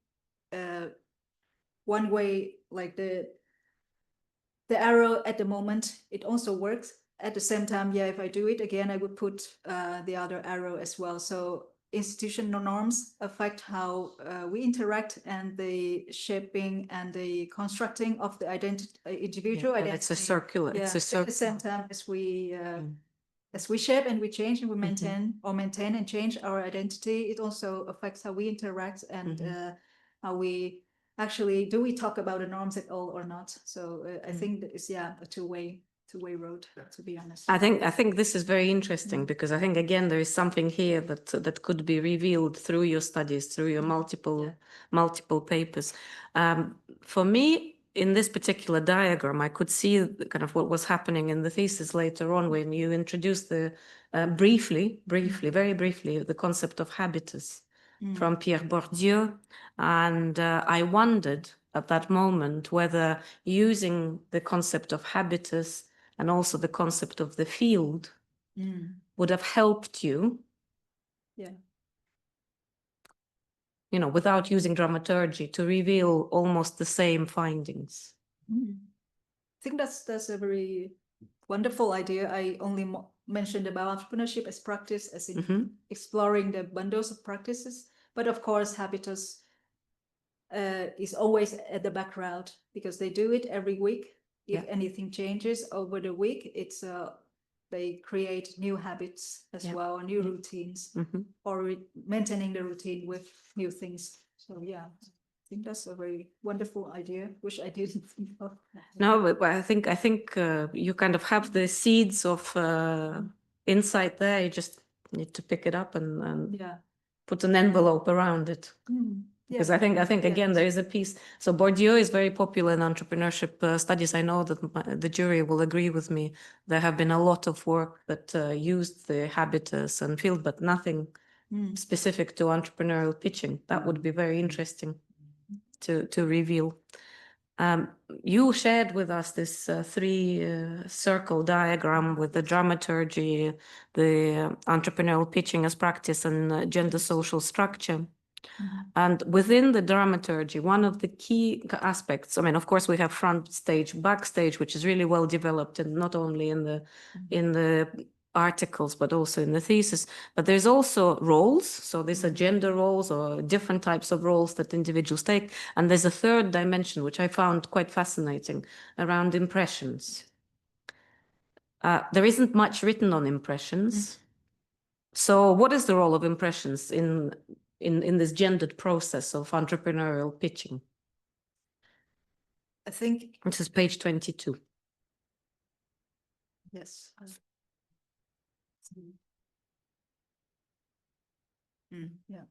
one way, like the arrow at the moment, it also works. At the same time, yeah, if I do it again, I would put the other arrow as well. So institutional norms affect how we interact, and the shaping and the constructing of the individual identity. It's a circular. Yeah, it's a circle. at the same time as we shape and we change and we maintain and change our identity, it also affects how we interact and how we actually, do we talk about the norms at all or not? So I think that is a two-way road, to be honest. I think this is very interesting because I think again there is something here that could be revealed through your studies, through your multiple papers. For me, in this particular diagram, I could see kind of what was happening in the thesis later on when you introduced the very briefly, the concept of habitus from Pierre Bourdieu, and I wondered at that moment whether using the concept of habitus and also the concept of the field would have helped you, without using dramaturgy, to reveal almost the same findings. I think that's a very wonderful idea. I only mentioned about entrepreneurship as practice, as in exploring the bundles of practices. But of course, habitus is always at the background because they do it every week. If anything changes over the week, it's they create new habits as well, new routines, or maintaining the routine with new things. So I think that's a very wonderful idea, which I didn't think of. No, but I think you kind of have the seeds of insight there. You just need to pick it up and put an envelope around it. Because I think again, there is a piece. So Bourdieu is very popular in entrepreneurship studies. I know that the jury will agree with me. There have been a lot of work that used the habitus and field, but nothing specific to entrepreneurial pitching. That would be very interesting to reveal. You shared with us this circle diagram with the dramaturgy, the entrepreneurial pitching as practice, and gender social structure. And within the dramaturgy, one of the key aspects, I mean, of course, we have front stage, backstage, which is really well developed, and not only in the articles, but also in the thesis. But there's also roles. So these are gender roles or different types of roles that individuals take. And there's a third dimension, which I found quite fascinating, around impressions. There isn't much written on impressions. So what is the role of impressions in this gendered process of entrepreneurial pitching? I think This is page 22. yes. Yeah.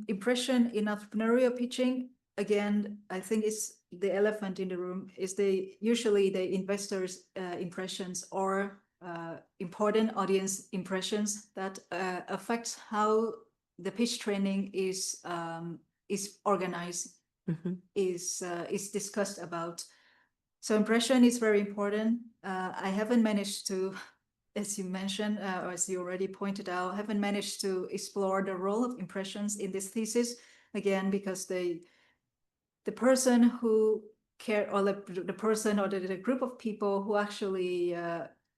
Impression in entrepreneurial pitching, again, I think it's the elephant in the room, is usually the investors' impressions or important audience impressions that affects how the pitch training is organized, is discussed about. So impression is very important. I haven't managed to, as you mentioned, or as you already pointed out, haven't managed to explore the role of impressions in this thesis, again, because the person who or the person or the group of people who actually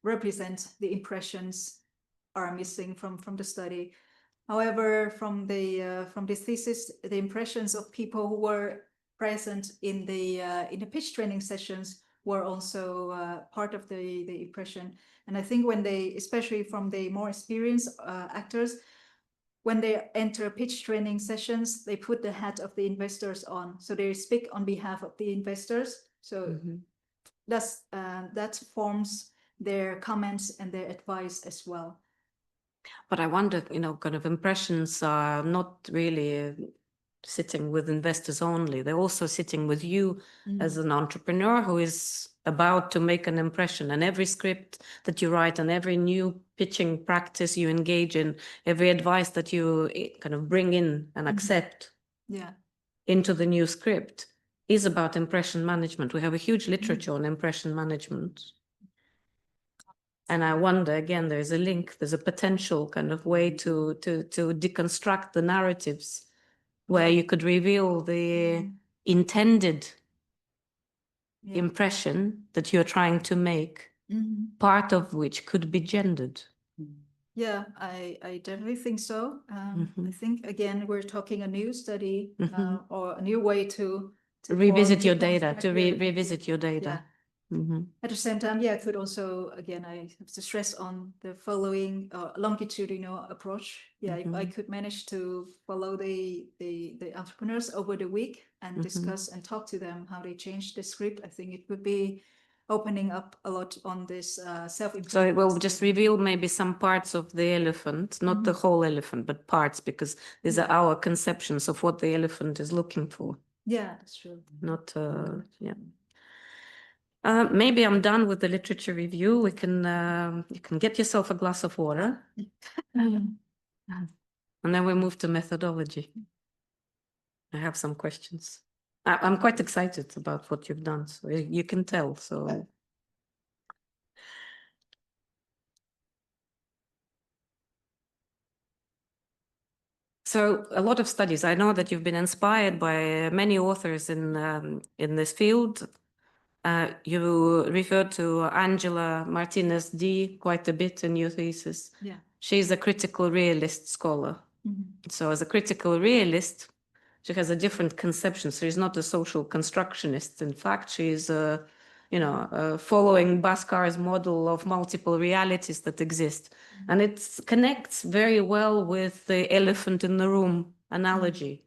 represent the impressions are missing from the study. However, from this thesis, the impressions of people who were present in the pitch training sessions were also part of the impression. And I think when they, especially from the more experienced actors, when they enter pitch training sessions, they put the hat of the investors on. So they speak on behalf of the investors. So that forms their comments and their advice as well. But I wonder, kind of impressions are not really sitting with investors only. They're also sitting with you as an entrepreneur who is about to make an impression. And every script that you write and every new pitching practice you engage in, every advice that you kind of bring in and accept into the new script is about impression management. We have a huge literature on impression management. And I wonder, again, there's a link, there's a potential kind of way to deconstruct the narratives where you could reveal the intended impression that you're trying to make, part of which could be gendered. Yeah, I definitely think so. I think, again, we're talking a new study or a new way to revisit your data, revisit your data. At the same time, I could also, again, I have to stress on the following longitudinal approach. If I could manage to follow the entrepreneurs over the week and discuss and talk to them how they change the script, I think it would be opening up a lot on this self-improvement. So it will just reveal maybe some parts of the elephant, not the whole elephant, but parts, because these are our conceptions of what the elephant is looking for. Yeah, that's true. Not, maybe I'm done with the literature review. We can, you can get yourself a glass of water. And then we move to methodology. I have some questions. I'm quite excited about what you've done, so you can tell. So a lot of studies. I know that you've been inspired by many authors in this field. You referred to Angela Martinez-D quite a bit in your thesis. Yeah. She's a critical realist scholar. So as a critical realist, she has a different conception. So she's not a social constructionist. In fact, she's following Bhaskar's model of multiple realities that exist. And it connects very well with the elephant in the room analogy.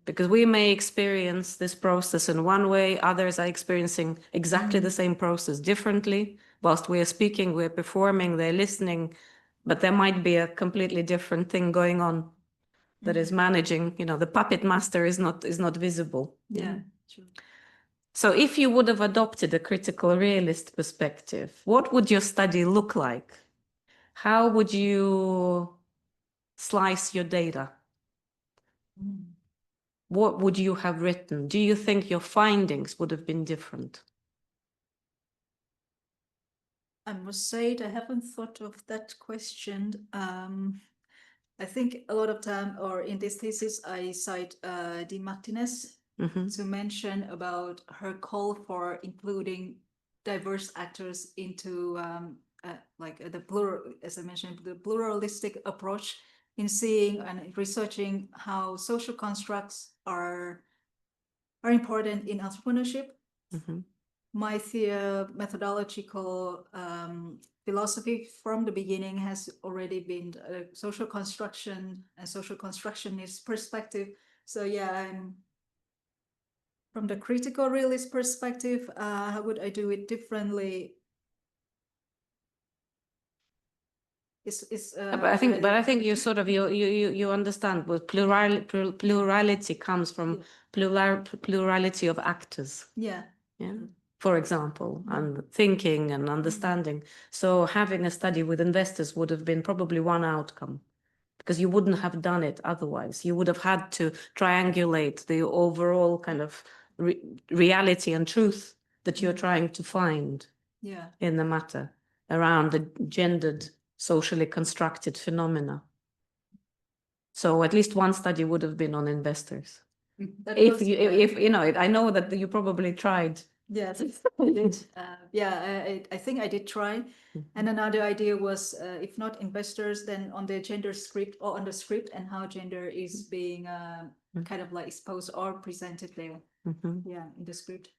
Because we may experience this process in one way, others are experiencing exactly the same process differently. Whilst we are speaking, we're performing, they're listening, but there might be a completely different thing going on that is managing, the puppet master is not visible. Yeah, true. So if you would have adopted a critical realist perspective, what would your study look like? How would you slice your data? What would you have written? Do you think your findings would have been different? I must say I haven't thought of that question. I think a lot of time, or in this thesis, I cite Di Martinez to mention about her call for including diverse actors into the plural, as I mentioned, the pluralistic approach in seeing and researching how social constructs are important in entrepreneurship. My methodological philosophy from the beginning has already been social construction and social constructionist perspective. So yeah, I'm from the critical realist perspective. How would I do it differently? But I think you sort of you understand what plurality comes from, plurality of actors. Yeah. For example, and thinking and understanding. So having a study with investors would have been probably one outcome, because you wouldn't have done it otherwise. You would have had to triangulate the overall kind of reality and truth that you're trying to find in the matter around the gendered, socially constructed phenomena. So at least one study would have been on investors. If you know it, I know that you probably tried. Yes, I did. I think I did try. And another idea was, if not investors, then on the gender script or on the script, and how gender is being kind of like exposed or presented there. In the script.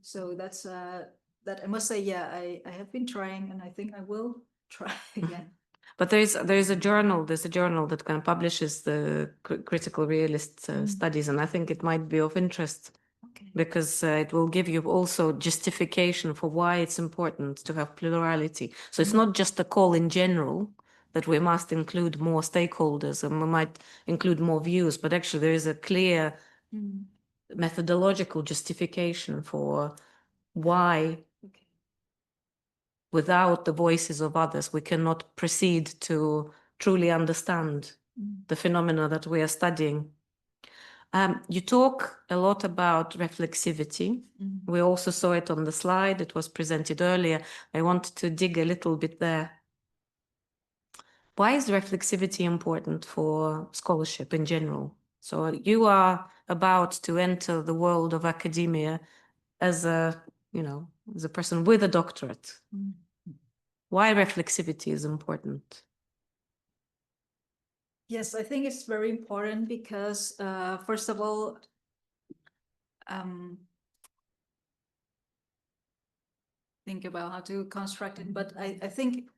So that's that I must say, I have been trying, and I think I will try again. But there's a journal that kind of publishes the critical realist studies, and I think it might be of interest. Because it will give you also justification for why it's important to have plurality. So it's not just a call in general that we must include more stakeholders and we might include more views, but actually there is a clear methodological justification for why without the voices of others we cannot proceed to truly understand the phenomena that we are studying. You talk a lot about reflexivity. We also saw it on the slide. It was presented earlier. I want to dig a little bit there. Why is reflexivity important for scholarship in general? So you are about to enter the world of academia as a person with a doctorate. Why reflexivity is important? Yes, I think it's very important because, first of all, think about how to construct it. But I think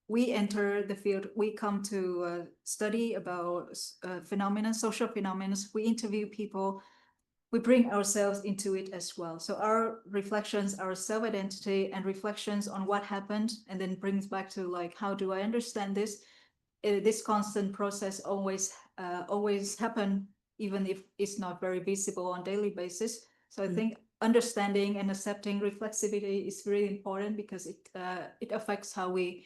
we enter the field, we come to study about phenomena, social phenomena. We interview people, we bring ourselves into it as well. So our reflections, our self-identity and reflections on what happened, and then brings back to like, how do I understand this? This constant process always happen, even if it's not very visible on daily basis. So I think understanding and accepting reflexivity is really important, because it affects how we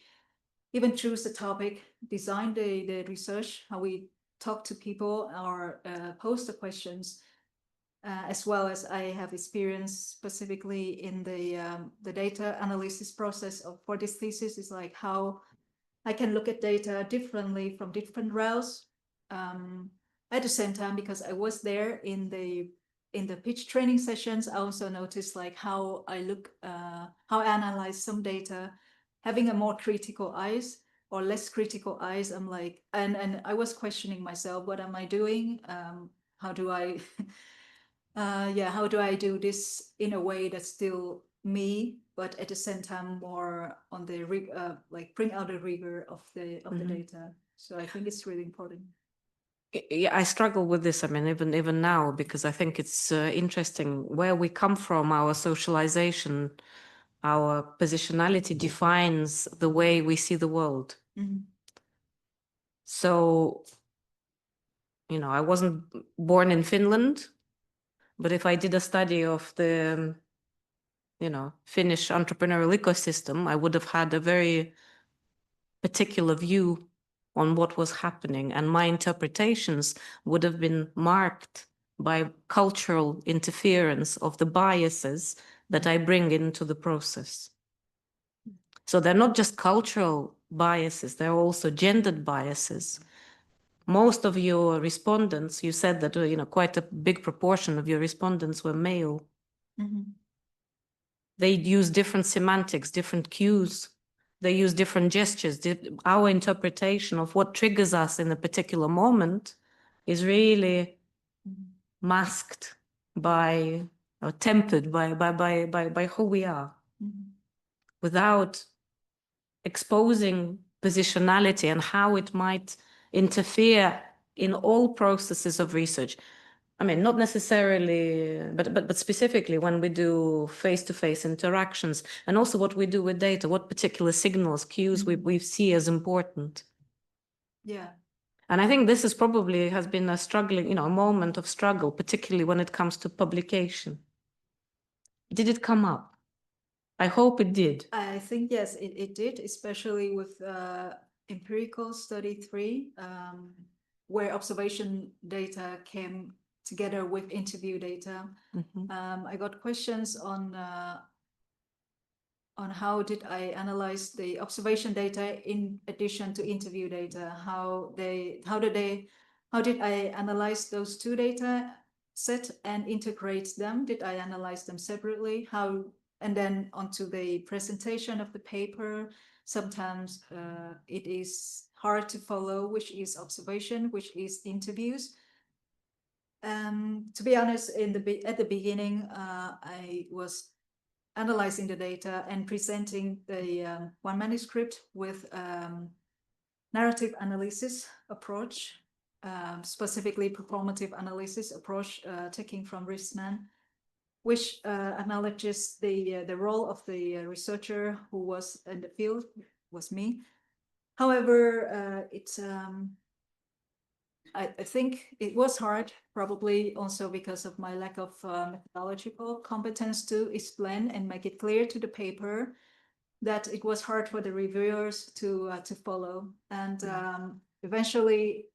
even choose the topic, design the research, how we talk to people, or pose the questions, as well as I have experience specifically in the data analysis process for this thesis. Is like how I can look at data differently from different routes. At the same time, because I was there in the pitch training sessions, I also noticed like how I look, how I analyze some data, having a more critical eyes or less critical eyes. I'm like, and I was questioning myself, what am I doing? How do I, how do I do this in a way that's still me, but at the same time more on the like bring out the rigor of the data. So I think it's really important. Yeah, I struggle with this. I mean, even now, because I think it's interesting where we come from. Our socialization, our positionality defines the way we see the world. So, I wasn't born in Finland, but if I did a study of the Finnish entrepreneurial ecosystem, I would have had a very particular view on what was happening, and my interpretations would have been marked by cultural interference of the biases that I bring into the process. So they're not just cultural biases, they're also gendered biases most of your respondents, you said that, quite a big proportion of your respondents were male. They use different semantics, different cues. They use different gestures. Our interpretation of what triggers us in a particular moment is really masked by or tempered by who we are, without exposing positionality and how it might interfere in all processes of research. I mean, not necessarily, but specifically when we do face-to-face interactions, and also what we do with data, what particular signals, cues we see as important. Yeah. And I think this is probably has been a struggling, a moment of struggle, particularly when it comes to publication. Did it come up? I hope it did. I think, yes, it did, especially with empirical study 3, where observation data came together with interview data. I got questions on how did I analyze the observation data in addition to interview data? How did I analyze those two data set and integrate them? Did I analyze them separately? And then onto the presentation of the paper, sometimes it is hard to follow which is observation, which is interviews. To be honest, at the beginning, I was analyzing the data and presenting the one manuscript with narrative analysis approach, specifically performative analysis approach, taking from Rissman, which acknowledges the role of the researcher who was in the field, was me. However, I think it was hard, probably also because of my lack of methodological competence to explain and make it clear to the paper that it was hard for the reviewers to follow. And eventually,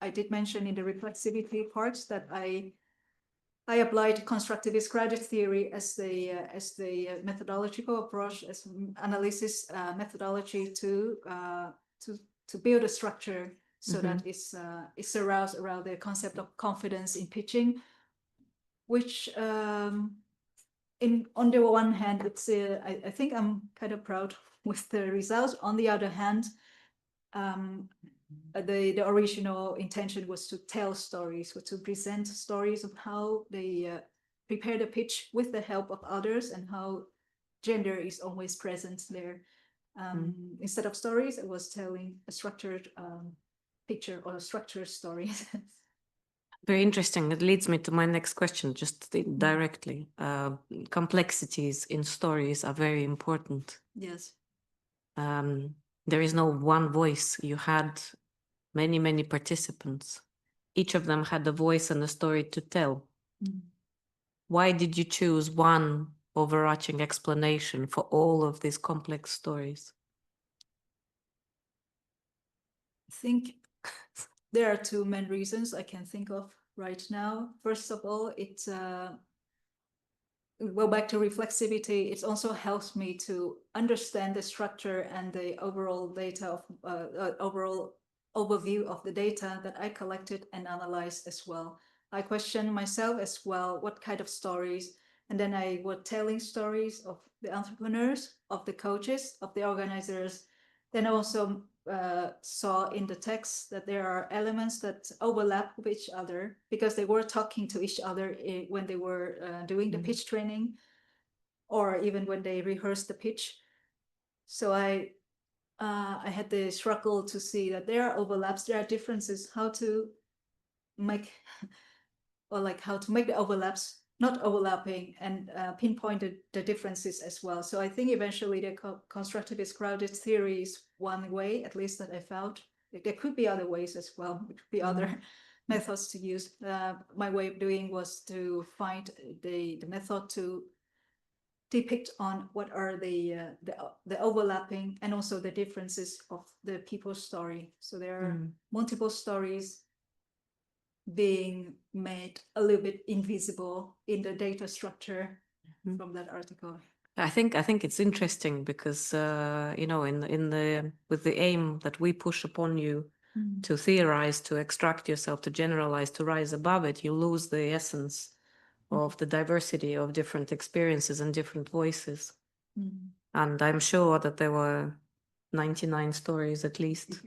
I did mention in the reflexivity parts that I applied constructivist graduate theory as the methodological approach, as analysis methodology to build a structure. So that it's around the concept of confidence in pitching, which on the one hand, it's I think I'm kind of proud with the results. On the other hand, the original intention was to tell stories, to present stories of how they prepare the pitch with the help of others and how gender is always present there. Instead of stories, I was telling a structured picture or a structured story. Very interesting. It leads me to my next question, just directly. Complexities in stories are very important. Yes. There is no one voice. You had many participants. Each of them had a voice and a story to tell. Why did you choose one overarching explanation for all of these complex stories? I think there are two main reasons I can think of right now. First of all, it's well, back to reflexivity, it also helps me to understand the structure and the overall data of overall overview of the data that I collected and analyzed as well. I question myself as well, what kind of stories, and then I was telling stories of the entrepreneurs, of the coaches, of the organizers. Then I also saw in the text that there are elements that overlap with each other because they were talking to each other when they were doing the pitch training or even when they rehearsed the pitch. So I had the struggle to see that there are overlaps, there are differences, how to make the overlaps not overlapping and pinpointed the differences as well. So I think eventually the constructivist crowded theory is one way, at least that I found. There could be other ways as well, which could be other methods to use. My way of doing was to find the method to depict on what are the overlapping and also the differences of the people's story. So there are multiple stories being made a little bit invisible in the data structure from that article. I think it's interesting because in the with the aim that we push upon you to theorize, to extract yourself, to generalize, to rise above it, you lose the essence of the diversity of different experiences and different voices. And I'm sure that there were 99 stories at least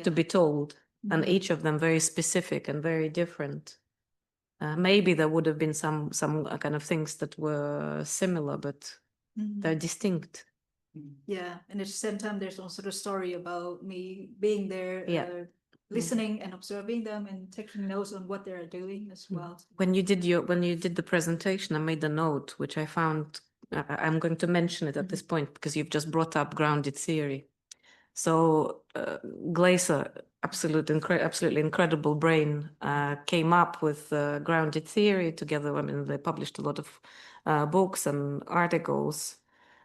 to be told, and each of them very specific and very different. Maybe there would have been some kind of things that were similar, but they're distinct. Yeah, and at the same time, there's also the story about me being there, listening and observing them and taking notes on what they're doing as well. When you did the presentation, I made a note which I found. I'm going to mention it at this point because you've just brought up grounded theory. So Glaser, absolutely incredible brain, came up with grounded theory together. I mean, they published a lot of books and articles.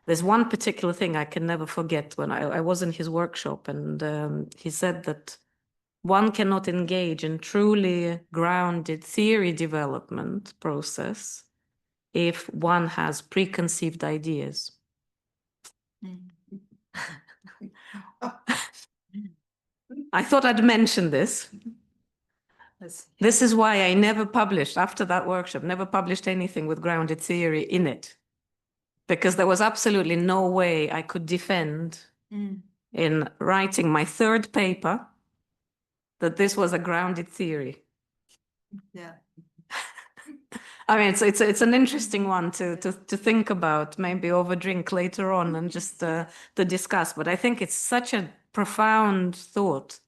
There's one particular thing I can never forget when I was in his workshop, and he said that one cannot engage in truly grounded theory development process if one has preconceived ideas. I thought I'd mention this. This is why I never published, after that workshop, never published anything with grounded theory in it. Because there was absolutely no way I could defend in writing my third paper that this was a grounded theory. Yeah. I mean, it's an interesting one to think about, maybe over drink later on and just to discuss. But I think it's such a profound thought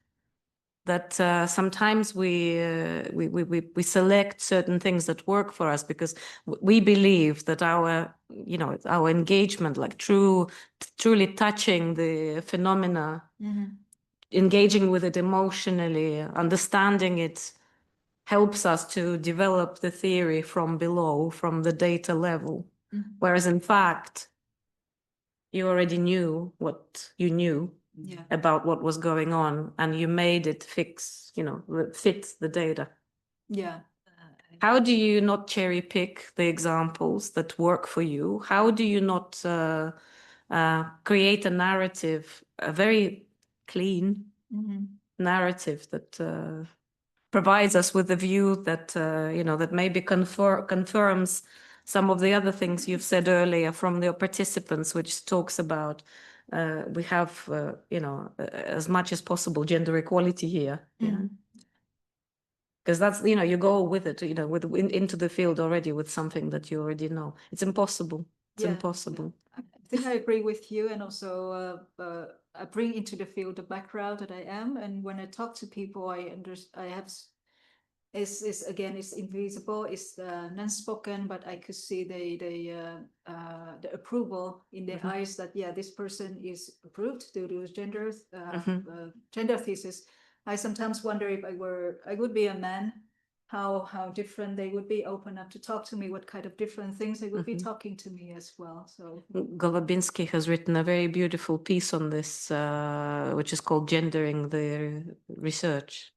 that sometimes we select certain things that work for us because we believe that our engagement, like truly touching the phenomena, engaging with it emotionally, understanding it, helps us to develop the theory from below, from the data level. Whereas in fact, you already knew what you knew about what was going on, and you made it fit the data. Yeah. How do you not cherry pick the examples that work for you? How do you not create a narrative, a very clean narrative that provides us with a view that that maybe confirms some of the other things you've said earlier from the participants, which talks about we have as much as possible gender equality here. Because that's you go with it into the field already with something that you already know. It's impossible. It's impossible. I think I agree with you, and also I bring into the field the background that I am, and when I talk to people, I have is again, it's invisible, it's non-spoken, but I could see the approval in their eyes that this person is approved to do gender thesis. I sometimes wonder if I would be a man, how different they would be, open up to talk to me, what kind of different things they would be talking to me as well. So Golubinsky has written a very beautiful piece on this, which is called Gendering the Research.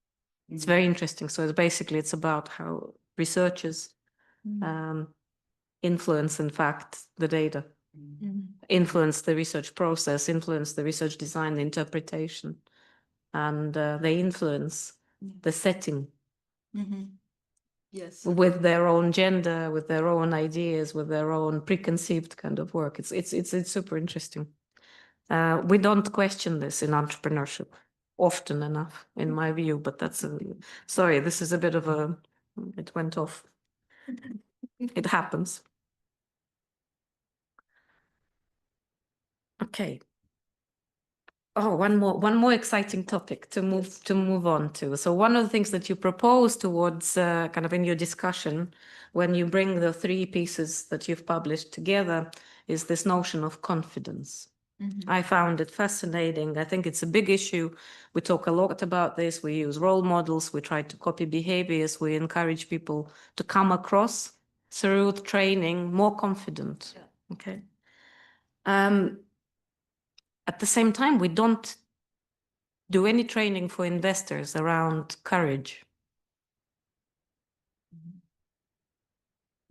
It's very interesting. So it's about how researchers influence, in fact, the data, influence the research process, influence the research design, the interpretation, and they influence the setting. Yes. With their own gender, with their own ideas, with their own preconceived kind of work. It's super interesting. We don't question this in entrepreneurship often enough, in my view, but sorry, this is a bit of it went off. It happens. Okay. Oh, one more exciting topic to move on to. So one of the things that you propose towards kind of in your discussion when you bring the three pieces that you've published together is this notion of confidence. I found it fascinating. I think it's a big issue. We talk a lot about this. We use role models. We try to copy behaviors. We encourage people to come across through training more confident. Okay. At the same time, we don't do any training for investors around courage.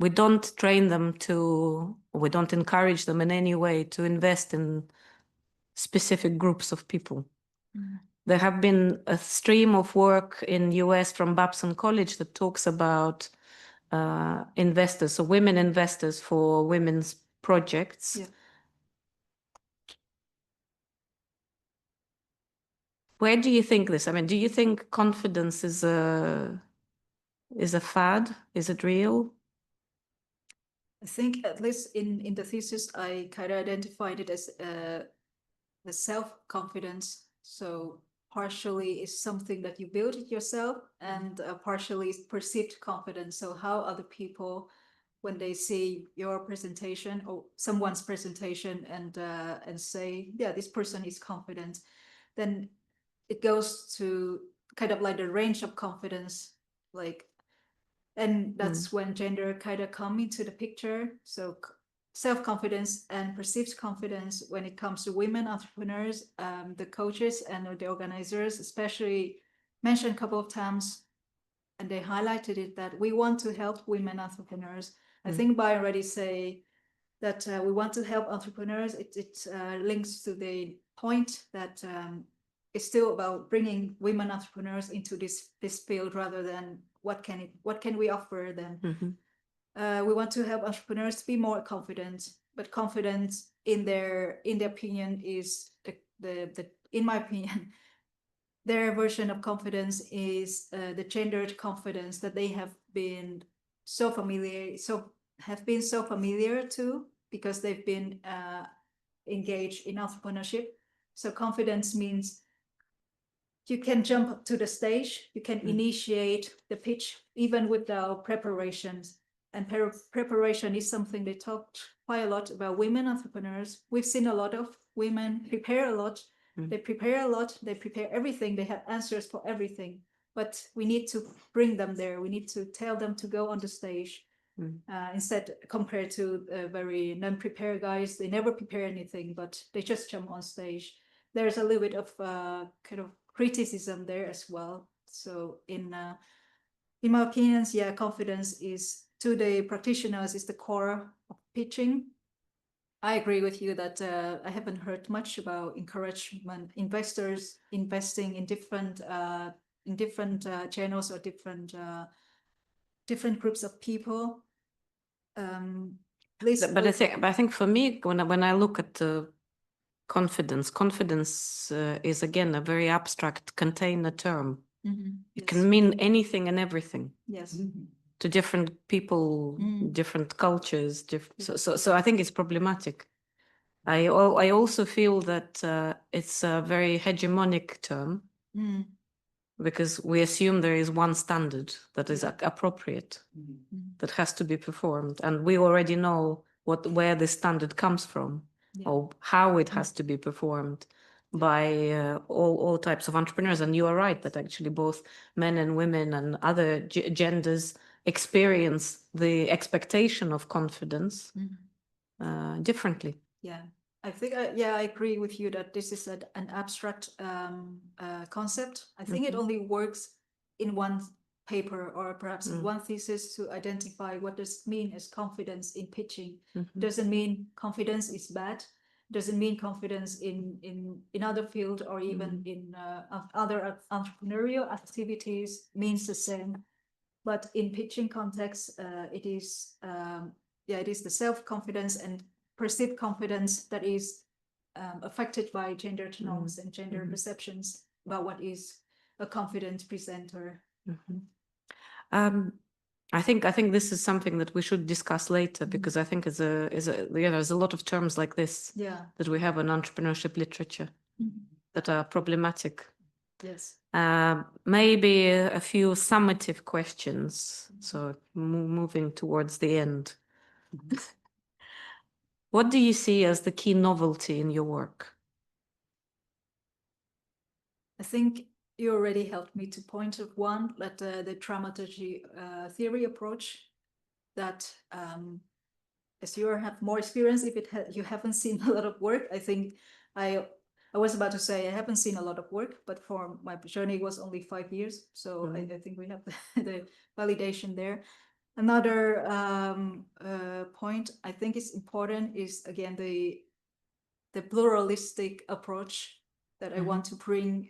We don't train them we don't encourage them in any way to invest in specific groups of people. there have been a stream of work in US from Babson College that talks about investors, so women investors for women's projects. Yeah. Where do you think this? I mean, do you think confidence is a fad? Is it real? I think at least in the thesis, I kind of identified it as the self-confidence. So partially is something that you build it yourself, and partially is perceived confidence. So how other people, when they see your presentation or someone's presentation and say, yeah, this person is confident, then it goes to kind of like the range of confidence, like, and that's when gender kind of come into the picture. So self-confidence and perceived confidence when it comes to women entrepreneurs, the coaches and the organizers especially mentioned a couple of times, and they highlighted it, that we want to help women entrepreneurs. I think by already say that we want to help entrepreneurs, it links to the point that it's still about bringing women entrepreneurs into this field rather than what can we offer them. We want to help entrepreneurs to be more confident, but confidence in their opinion is the in my opinion, their version of confidence is the gendered confidence that they have been so familiar to, because they've been engaged in entrepreneurship. So confidence means you can jump to the stage, you can initiate the pitch even without preparations. And preparation is something they talked quite a lot about women entrepreneurs. We've seen a lot of women prepare a lot. They prepare a lot, they prepare everything, they have answers for everything. But we need to bring them there. We need to tell them to go on the stage. Instead, compared to very non-prepared guys, they never prepare anything, but they just jump on stage. There's a little bit of kind of criticism there as well. So in my opinion, yeah, confidence is, to the practitioners, is the core of pitching. I agree with you that I haven't heard much about encouragement, investors investing in different channels or different groups of people. But I think for me, when I look at confidence is again a very abstract container term. It can mean anything and everything. Yes. To different people, different cultures. So I think it's problematic. I also feel that it's a very hegemonic term, because we assume there is one standard that is appropriate, that has to be performed, and we already know where this standard comes from, or how it has to be performed by all types of entrepreneurs. And you are right that actually both men and women and other genders experience the expectation of confidence differently. Yeah, I think I agree with you that this is an abstract concept. I think it only works in one paper or perhaps in one thesis to identify what does it mean as confidence in pitching. Doesn't mean confidence is bad. Doesn't mean confidence in other field or even in other entrepreneurial activities means the same. But in pitching context, it is the self-confidence and perceived confidence that is affected by gender norms and gender perceptions about what is a confident presenter. I think this is something that we should discuss later, because I think there's a lot of terms like this that we have in entrepreneurship literature that are problematic. Yes. Maybe a few summative questions. So moving towards the end. What do you see as the key novelty in your work? I think you already helped me to point at one, that the dramaturgy theory approach, that as you have more experience, if you haven't seen a lot of work, I think I was about to say I haven't seen a lot of work, but for my journey was only 5 years. So I think we have the validation there. Another point I think is important is, again, the pluralistic approach that I want to bring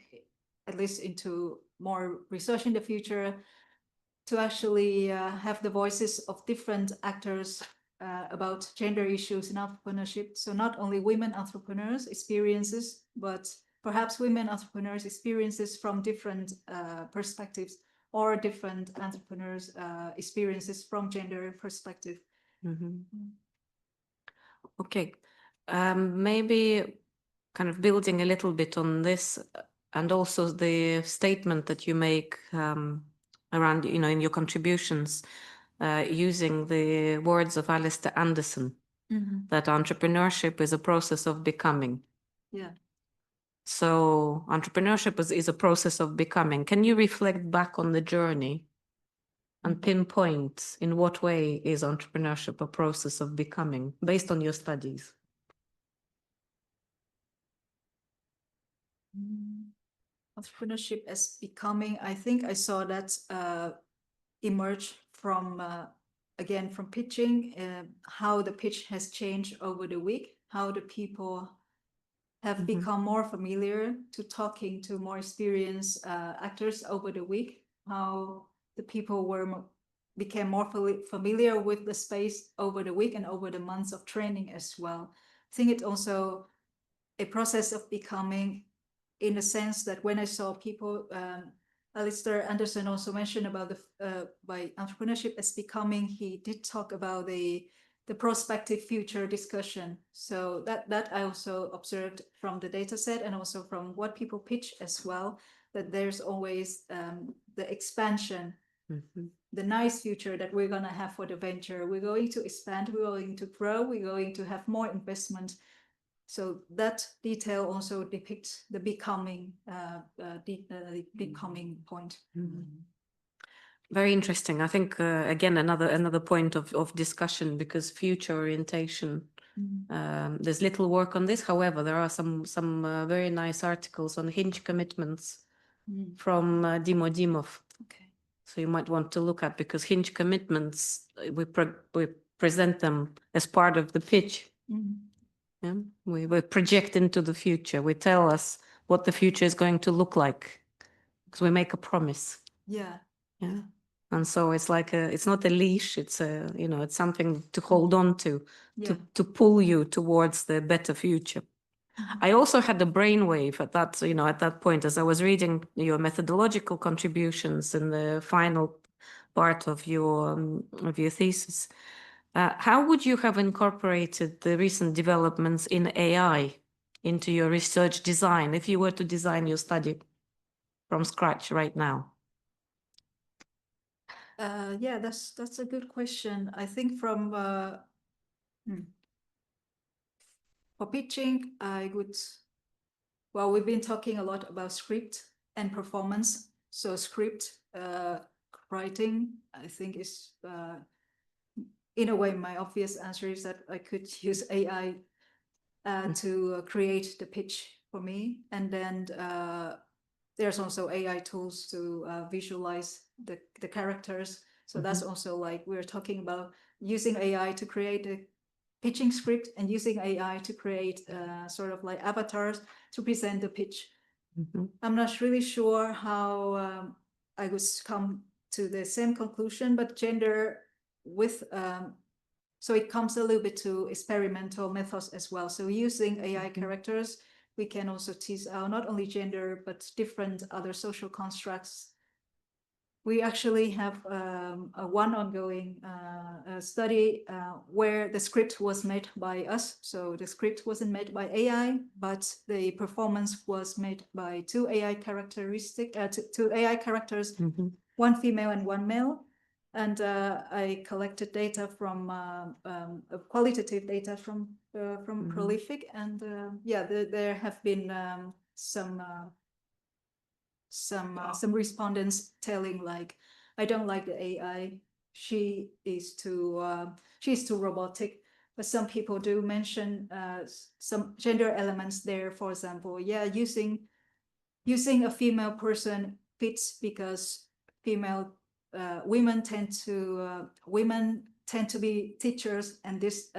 at least into more research in the future, to actually have the voices of different actors about gender issues in entrepreneurship. So not only women entrepreneurs' experiences, but perhaps women entrepreneurs' experiences from different perspectives, or different entrepreneurs' experiences from gender perspective. Okay, maybe kind of building a little bit on this, and also the statement that you make around, you know, in your contributions, using the words of Alistair Anderson, that entrepreneurship is a process of becoming. Yeah. So entrepreneurship is a process of becoming. Can you reflect back on the journey and pinpoint in what way is entrepreneurship a process of becoming based on your studies? Entrepreneurship as becoming, I think I saw that emerge from, again, from pitching, how the pitch has changed over the week, how the people have become more familiar to talking to more experienced actors over the week, how the people became more familiar with the space over the week and over the months of training as well. I think it also a process of becoming, in the sense that when I saw people, Alistair Anderson also mentioned about by entrepreneurship as becoming, he did talk about the prospective future discussion. So that I also observed from the data set, and also from what people pitch as well, that there's always the expansion, the nice future that we're going to have for the venture. We're going to expand, we're going to grow, we're going to have more investment. So that detail also depicts the becoming, becoming point. Very interesting. I think again another point of discussion, because future orientation. There's little work on this. However, there are some very nice articles on hinge commitments from Dimo Dimov. Okay. So you might want to look at, because hinge commitments, we present them as part of the pitch. Yeah? We project into the future. We tell us what the future is going to look like, because we make a promise. Yeah. Yeah. And so it's like it's not a leash. It's it's something to hold on to, to pull you towards the better future. I also had a brainwave at that point, as I was reading your methodological contributions in the final part of your thesis. How would you have incorporated the recent developments in AI into your research design if you were to design your study from scratch right now? Yeah, that's a good question. I think from for pitching, we've been talking a lot about script and performance. So script writing, I think, is in a way my obvious answer is that I could use AI to create the pitch for me. And then there's also AI tools to visualize the characters. So that's also like we're talking about using AI to create a pitching script and using AI to create sort of like avatars to present the pitch. I'm not really sure how I would come to the same conclusion, but gender with so it comes a little bit to experimental methods as well. So using AI characters, we can also tease out not only gender, but different other social constructs. We actually have one ongoing study where the script was made by us. So the script wasn't made by AI, but the performance was made by two AI characters, one female and one male. And I collected data from qualitative data from Prolific, and there have been some respondents telling like, I don't like the AI. She's too robotic. But some people do mention some gender elements there. For example, using a female person fits because women tend to women tend to be teachers, and this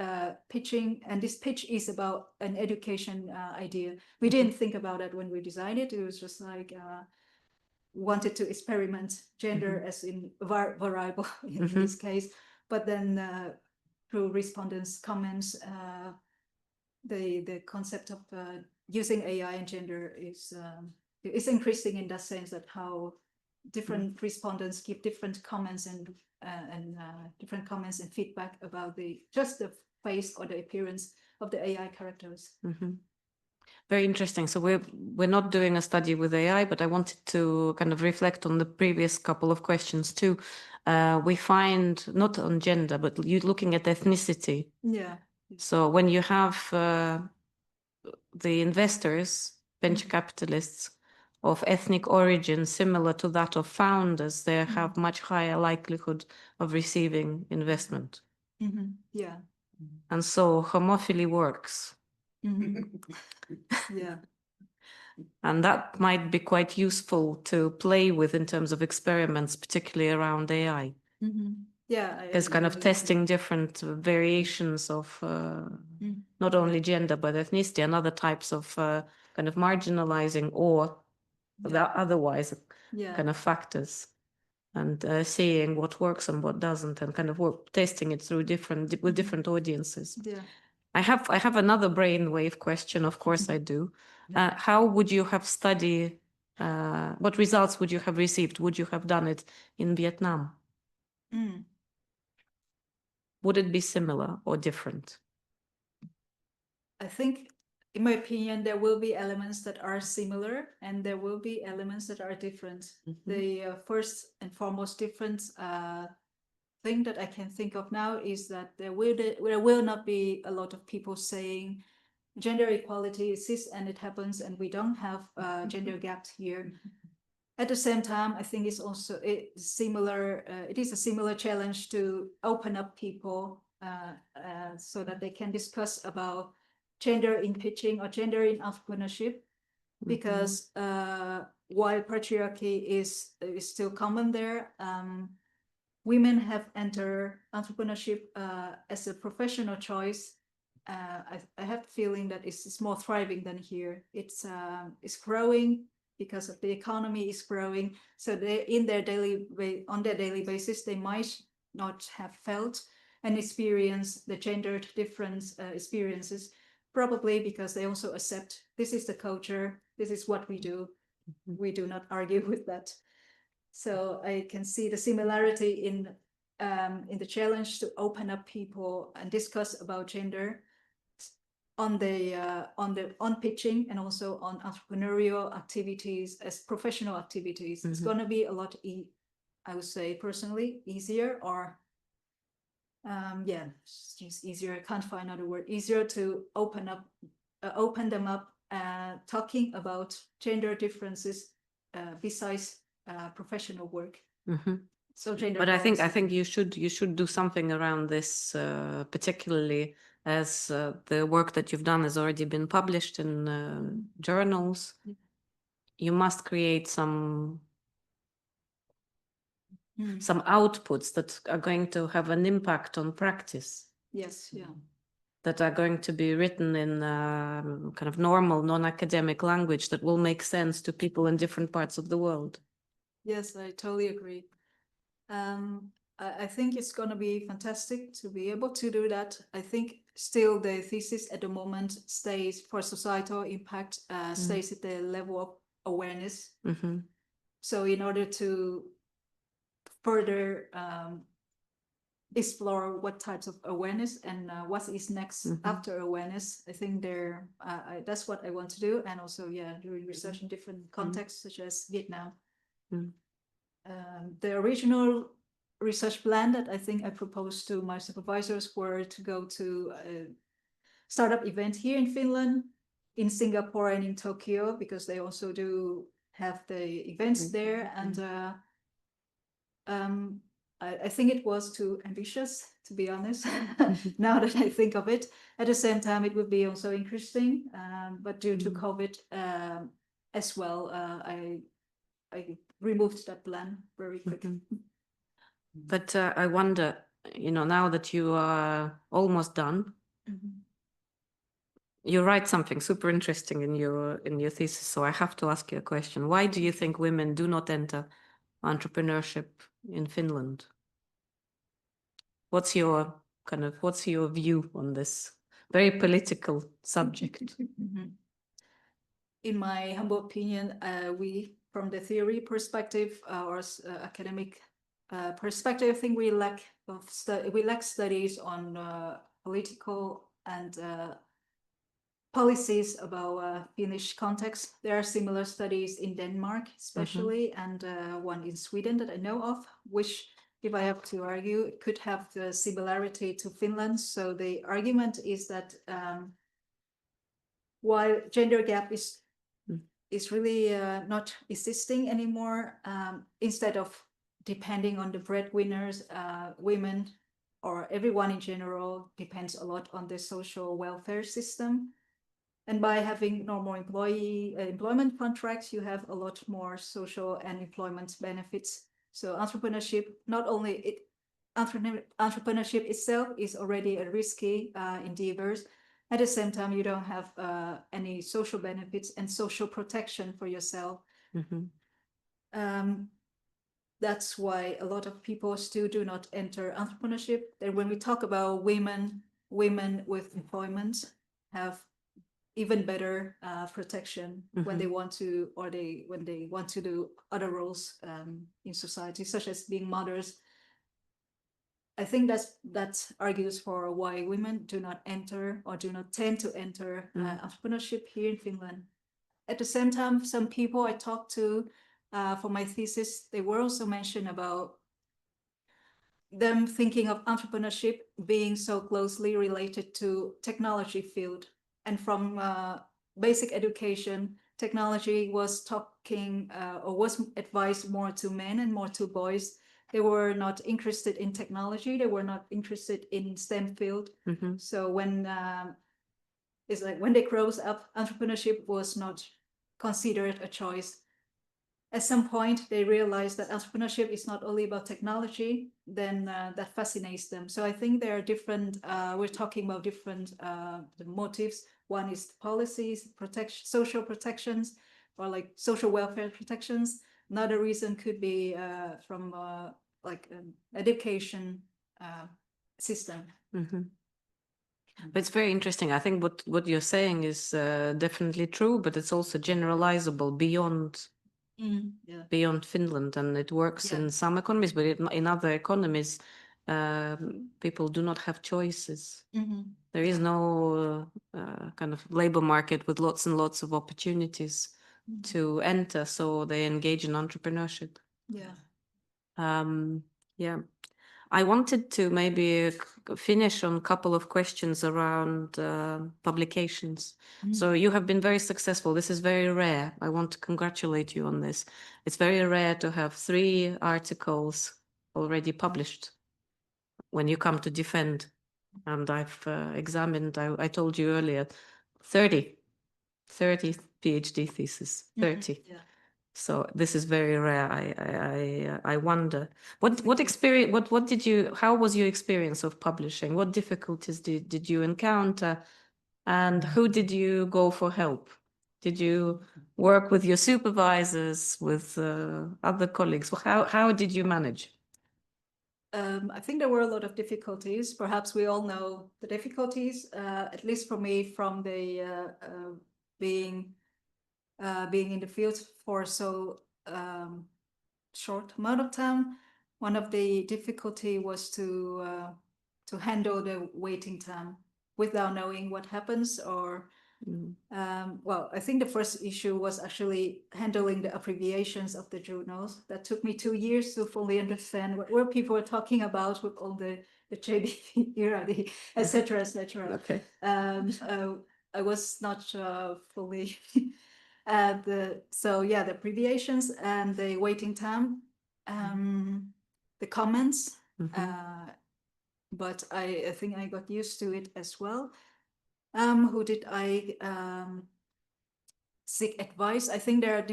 pitch is about an education idea. We didn't think about it when we designed it. It was just like wanted to experiment gender as in variable in this case, but then through respondents' comments, the concept of using AI and gender is increasing in that sense, that how different respondents give different comments and different comments and feedback about the face or the appearance of the AI characters. Very interesting. So we're not doing a study with AI, but I wanted to kind of reflect on the previous couple of questions too. We find not on gender, but you looking at ethnicity. Yeah. So when you have the investors, venture capitalists of ethnic origin similar to that of founders, they have much higher likelihood of receiving investment. Yeah. And so homophily works. Yeah. And that might be quite useful to play with in terms of experiments, particularly around AI. Yeah. Because kind of testing different variations of not only gender, but ethnicity and other types of kind of marginalizing or otherwise kind of factors, and seeing what works and what doesn't, and kind of testing it through with different audiences. Yeah. I have another brainwave question, of course I do. How would you have studied, what results would you have received? Would you have done it in Vietnam? Would it be similar or different? I think, in my opinion, there will be elements that are similar and there will be elements that are different. The first and foremost difference thing that I can think of now is that there will not be a lot of people saying gender equality is this and it happens and we don't have gender gaps here. At the same time, I think it is a similar challenge to open up people so that they can discuss about gender in pitching or gender in entrepreneurship, because while patriarchy is still common there, women have entered entrepreneurship as a professional choice. I have the feeling that it's more thriving than here. It's growing because of the economy is growing. So on their daily basis, they might not have felt and experienced the gendered difference experiences, probably because they also accept this is the culture, this is what we do. We do not argue with that. So I can see the similarity in the challenge to open up people and discuss about gender on pitching and also on entrepreneurial activities as professional activities. It's going to be a lot, I would say personally, easier, or it's just easier. I can't find another word. Easier to open them up, talking about gender differences besides professional work. So gender. But I think you should do something around this, particularly as the work that you've done has already been published in journals. You must create some outputs that are going to have an impact on practice. Yes, yeah. That are going to be written in kind of normal, non-academic language that will make sense to people in different parts of the world. Yes, I totally agree. I think it's going to be fantastic to be able to do that. I think still the thesis at the moment stays for societal impact, stays at the level of awareness. So in order to further explore what types of awareness and what is next after awareness, I think that's what I want to do. And also, doing research in different contexts, such as Vietnam. The original research plan that I think I proposed to my supervisors were to go to a startup event here in Finland, in Singapore and in Tokyo, because they also do have the events there. And I think it was too ambitious, to be honest, now that I think of it. At the same time, it would be also interesting, but due to COVID as well, I removed that plan very quickly. But I wonder, you know, now that you are almost done, Mhm. you write something super interesting in your thesis. So I have to ask you a question. Why do you think women do not enter entrepreneurship in Finland? What's your view on this very political subject? Mhm. In my humble opinion, we, from the theory perspective or academic perspective, I think we lack studies on political and policies about Finnish context. There are similar studies in Denmark, especially, and one in Sweden that I know of, which, if I have to argue, could have the similarity to Finland. So the argument is that while gender gap is really not existing anymore, instead of depending on the breadwinners, women or everyone in general depends a lot on the social welfare system. And by having normal employment contracts, you have a lot more social and employment benefits. So entrepreneurship, entrepreneurship itself is already a risky endeavors. At the same time, you don't have any social benefits and social protection for yourself. That's why a lot of people still do not enter entrepreneurship. And when we talk about women with employment have even better protection when they want to, or when they want to do other roles in society, such as being mothers. I think that argues for why women do not enter or do not tend to enter entrepreneurship here in Finland. At the same time, some people I talked to for my thesis, they were also mentioned about them thinking of entrepreneurship being so closely related to technology field. And from basic education, technology was talking or was advised more to men and more to boys. They were not interested in technology. They were not interested in STEM field. So when it's like when they grow up, entrepreneurship was not considered a choice. At some point, they realized that entrepreneurship is not only about technology, then that fascinates them. So I think there are different, we're talking about different the motives. One is policies, social protections, or like social welfare protections. Another reason could be from like an education system. But it's very interesting. I think what you're saying is definitely true, but it's also generalizable beyond Finland, and it works in some economies, but in other economies, people do not have choices. There is no kind of labor market with lots and lots of opportunities to enter, so they engage in entrepreneurship. I wanted to maybe finish on a couple of questions around publications. So you have been very successful. This is very rare. I want to congratulate you on this. It's very rare to have 3 articles already published when you come to defend. And I've examined, I told you earlier, 30 PhD theses, 30. So this is very rare. I wonder what experience, what did you, how was your experience of publishing? What difficulties did you encounter, and who did you go for help? Did you work with your supervisors, with other colleagues? How did you manage? I think there were a lot of difficulties. Perhaps we all know the difficulties, at least for me, from the being in the field for so short amount of time. One of the difficulty was to handle the waiting time without knowing what happens, or well, I think the first issue was actually handling the abbreviations of the journals. That took me 2 years to fully understand what people were talking about with all the JB era, etc. Okay. I was not fully the abbreviations and the waiting time, the comments, but I think I got used to it as well. Who did I seek advice? I think there are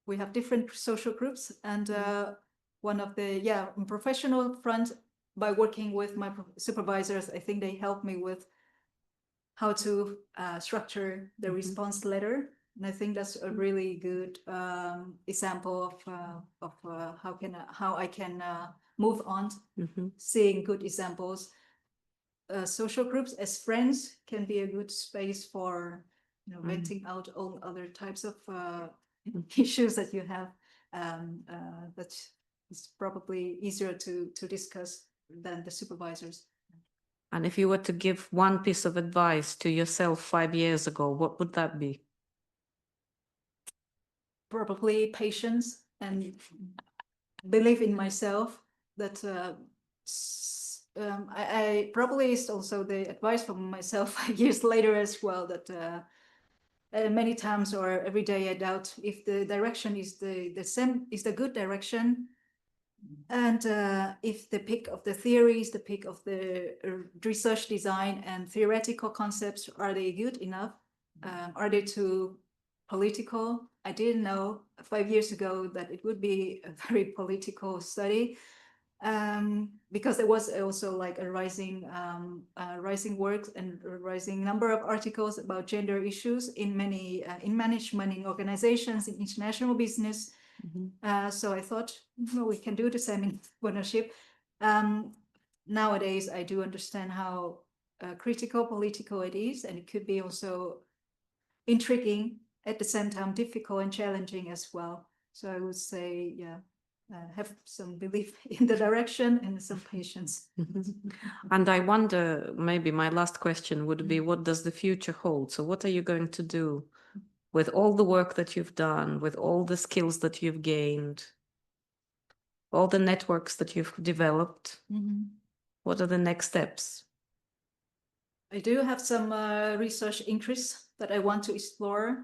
we have different social groups, and one of the, on professional front, by working with my supervisors, I think they helped me with how to structure the response letter. And I think that's a really good example of how I can move on, seeing good examples. Social groups as friends can be a good space for venting out all other types of issues that you have. That is probably easier to discuss than the supervisors. And if you were to give one piece of advice to yourself 5 years ago, what would that be? Probably patience and believe in myself. That I probably is also the advice from myself 5 years later as well, that many times or every day I doubt if the direction is the good direction, and if the pick of the theories, the pick of the research design and theoretical concepts, are they good enough? Are they too political? I didn't know 5 years ago that it would be a very political study, because there was also like a rising works and a rising number of articles about gender issues in many in management, in organizations, in international business. So I thought, well, we can do the same in entrepreneurship. Nowadays, I do understand how critical, political it is, and it could be also intriguing, at the same time difficult and challenging as well. So I would say, yeah, have some belief in the direction and some patience. And I wonder, maybe my last question would be, what does the future hold? So what are you going to do with all the work that you've done, with all the skills that you've gained, all the networks that you've developed? What are the next steps? I do have some research interests that I want to explore.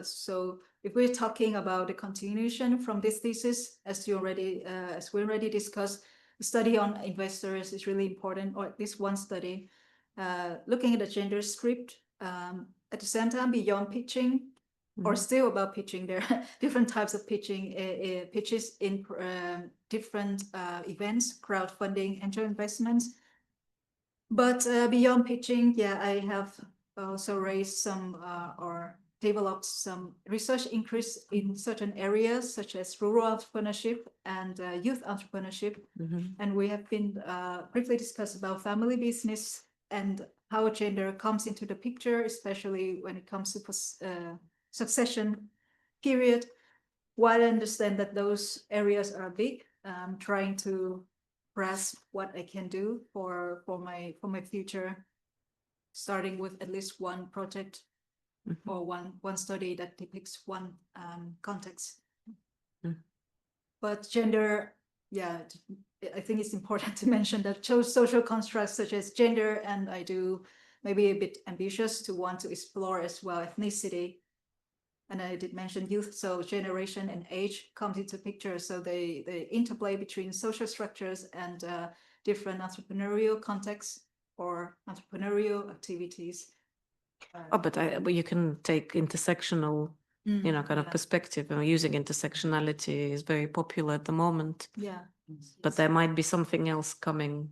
So if we're talking about the continuation from this thesis, as we already discussed, the study on investors is really important, or at least one study, looking at the gender script. At the same time, beyond pitching, or still about pitching, there are different types of pitching, pitches in different events, crowdfunding, angel investments. But beyond pitching, yeah, I have also raised some or developed some research interests in certain areas, such as rural entrepreneurship and youth entrepreneurship. And we have been briefly discussed about family business and how gender comes into the picture, especially when it comes to succession period. While I understand that those areas are big, I'm trying to grasp what I can do for my future, starting with at least one project or one study that depicts one context. But gender, yeah, I think it's important to mention that social constructs such as gender, and I do maybe a bit ambitious to want to explore as well ethnicity. And I did mention youth, so generation and age comes into picture. So the interplay between social structures and different entrepreneurial contexts or entrepreneurial activities. But you can take intersectional, kind of perspective. And using intersectionality is very popular at the moment. Yeah. But there might be something else coming,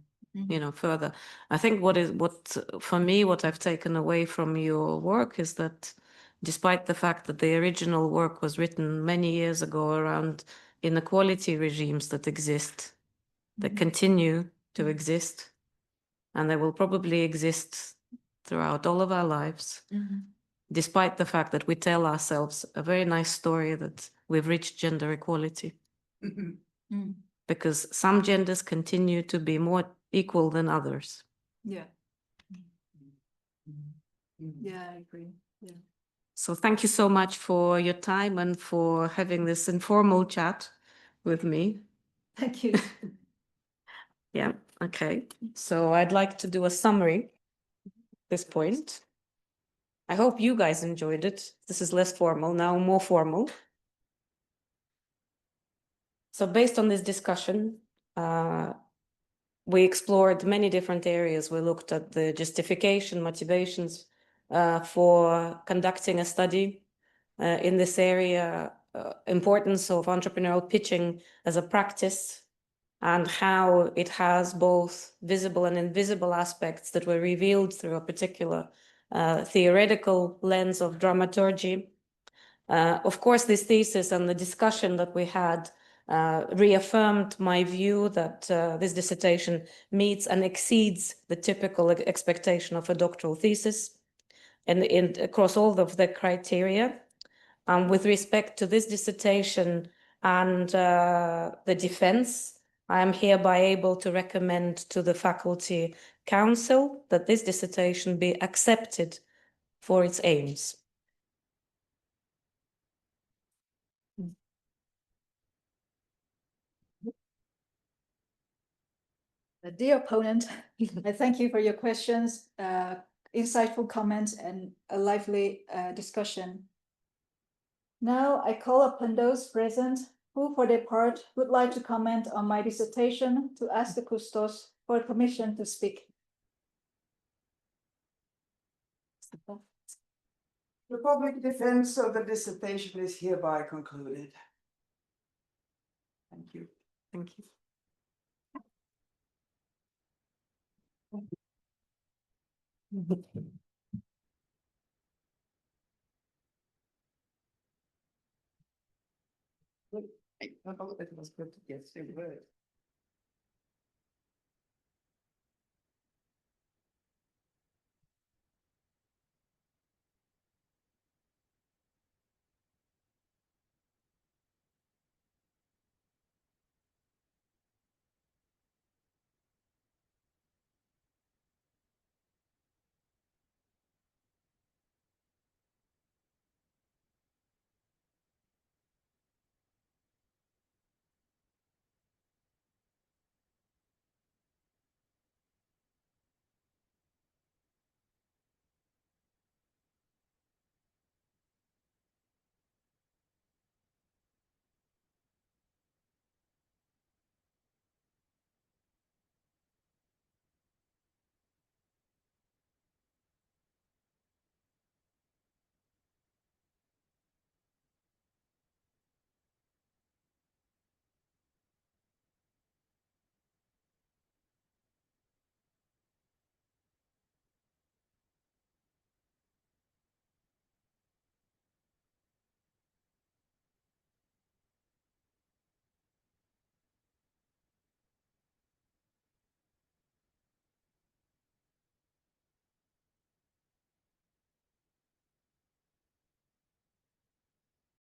further. I think what for me, what I've taken away from your work is that, despite the fact that the original work was written many years ago around inequality regimes that exist, that continue to exist, and they will probably exist throughout all of our lives, despite the fact that we tell ourselves a very nice story that we've reached gender equality. Because some genders continue to be more equal than others. Yeah. Yeah, I agree. Yeah. So thank you so much for your time and for having this informal chat with me. Thank you. Yeah, okay. So I'd like to do a summary at this point. I hope you guys enjoyed it. This is less formal, now more formal. So based on this discussion, we explored many different areas. We looked at the justification, motivations for conducting a study in this area, importance of entrepreneurial pitching as a practice, and how it has both visible and invisible aspects that were revealed through a particular theoretical lens of dramaturgy. Of course, this thesis and the discussion that we had reaffirmed my view that this dissertation meets and exceeds the typical expectation of a doctoral thesis and across all of the criteria. With respect to this dissertation and the defense, I am hereby able to recommend to the Faculty Council that this dissertation be accepted for its aims. Dear opponent, I thank you for your questions, insightful comments, and a lively discussion. Now I call upon those present who, for their part, would like to comment on my dissertation to ask the custos for permission to speak. The public defense of the dissertation is hereby concluded. Thank you. Thank you. I thought it was good to get some words.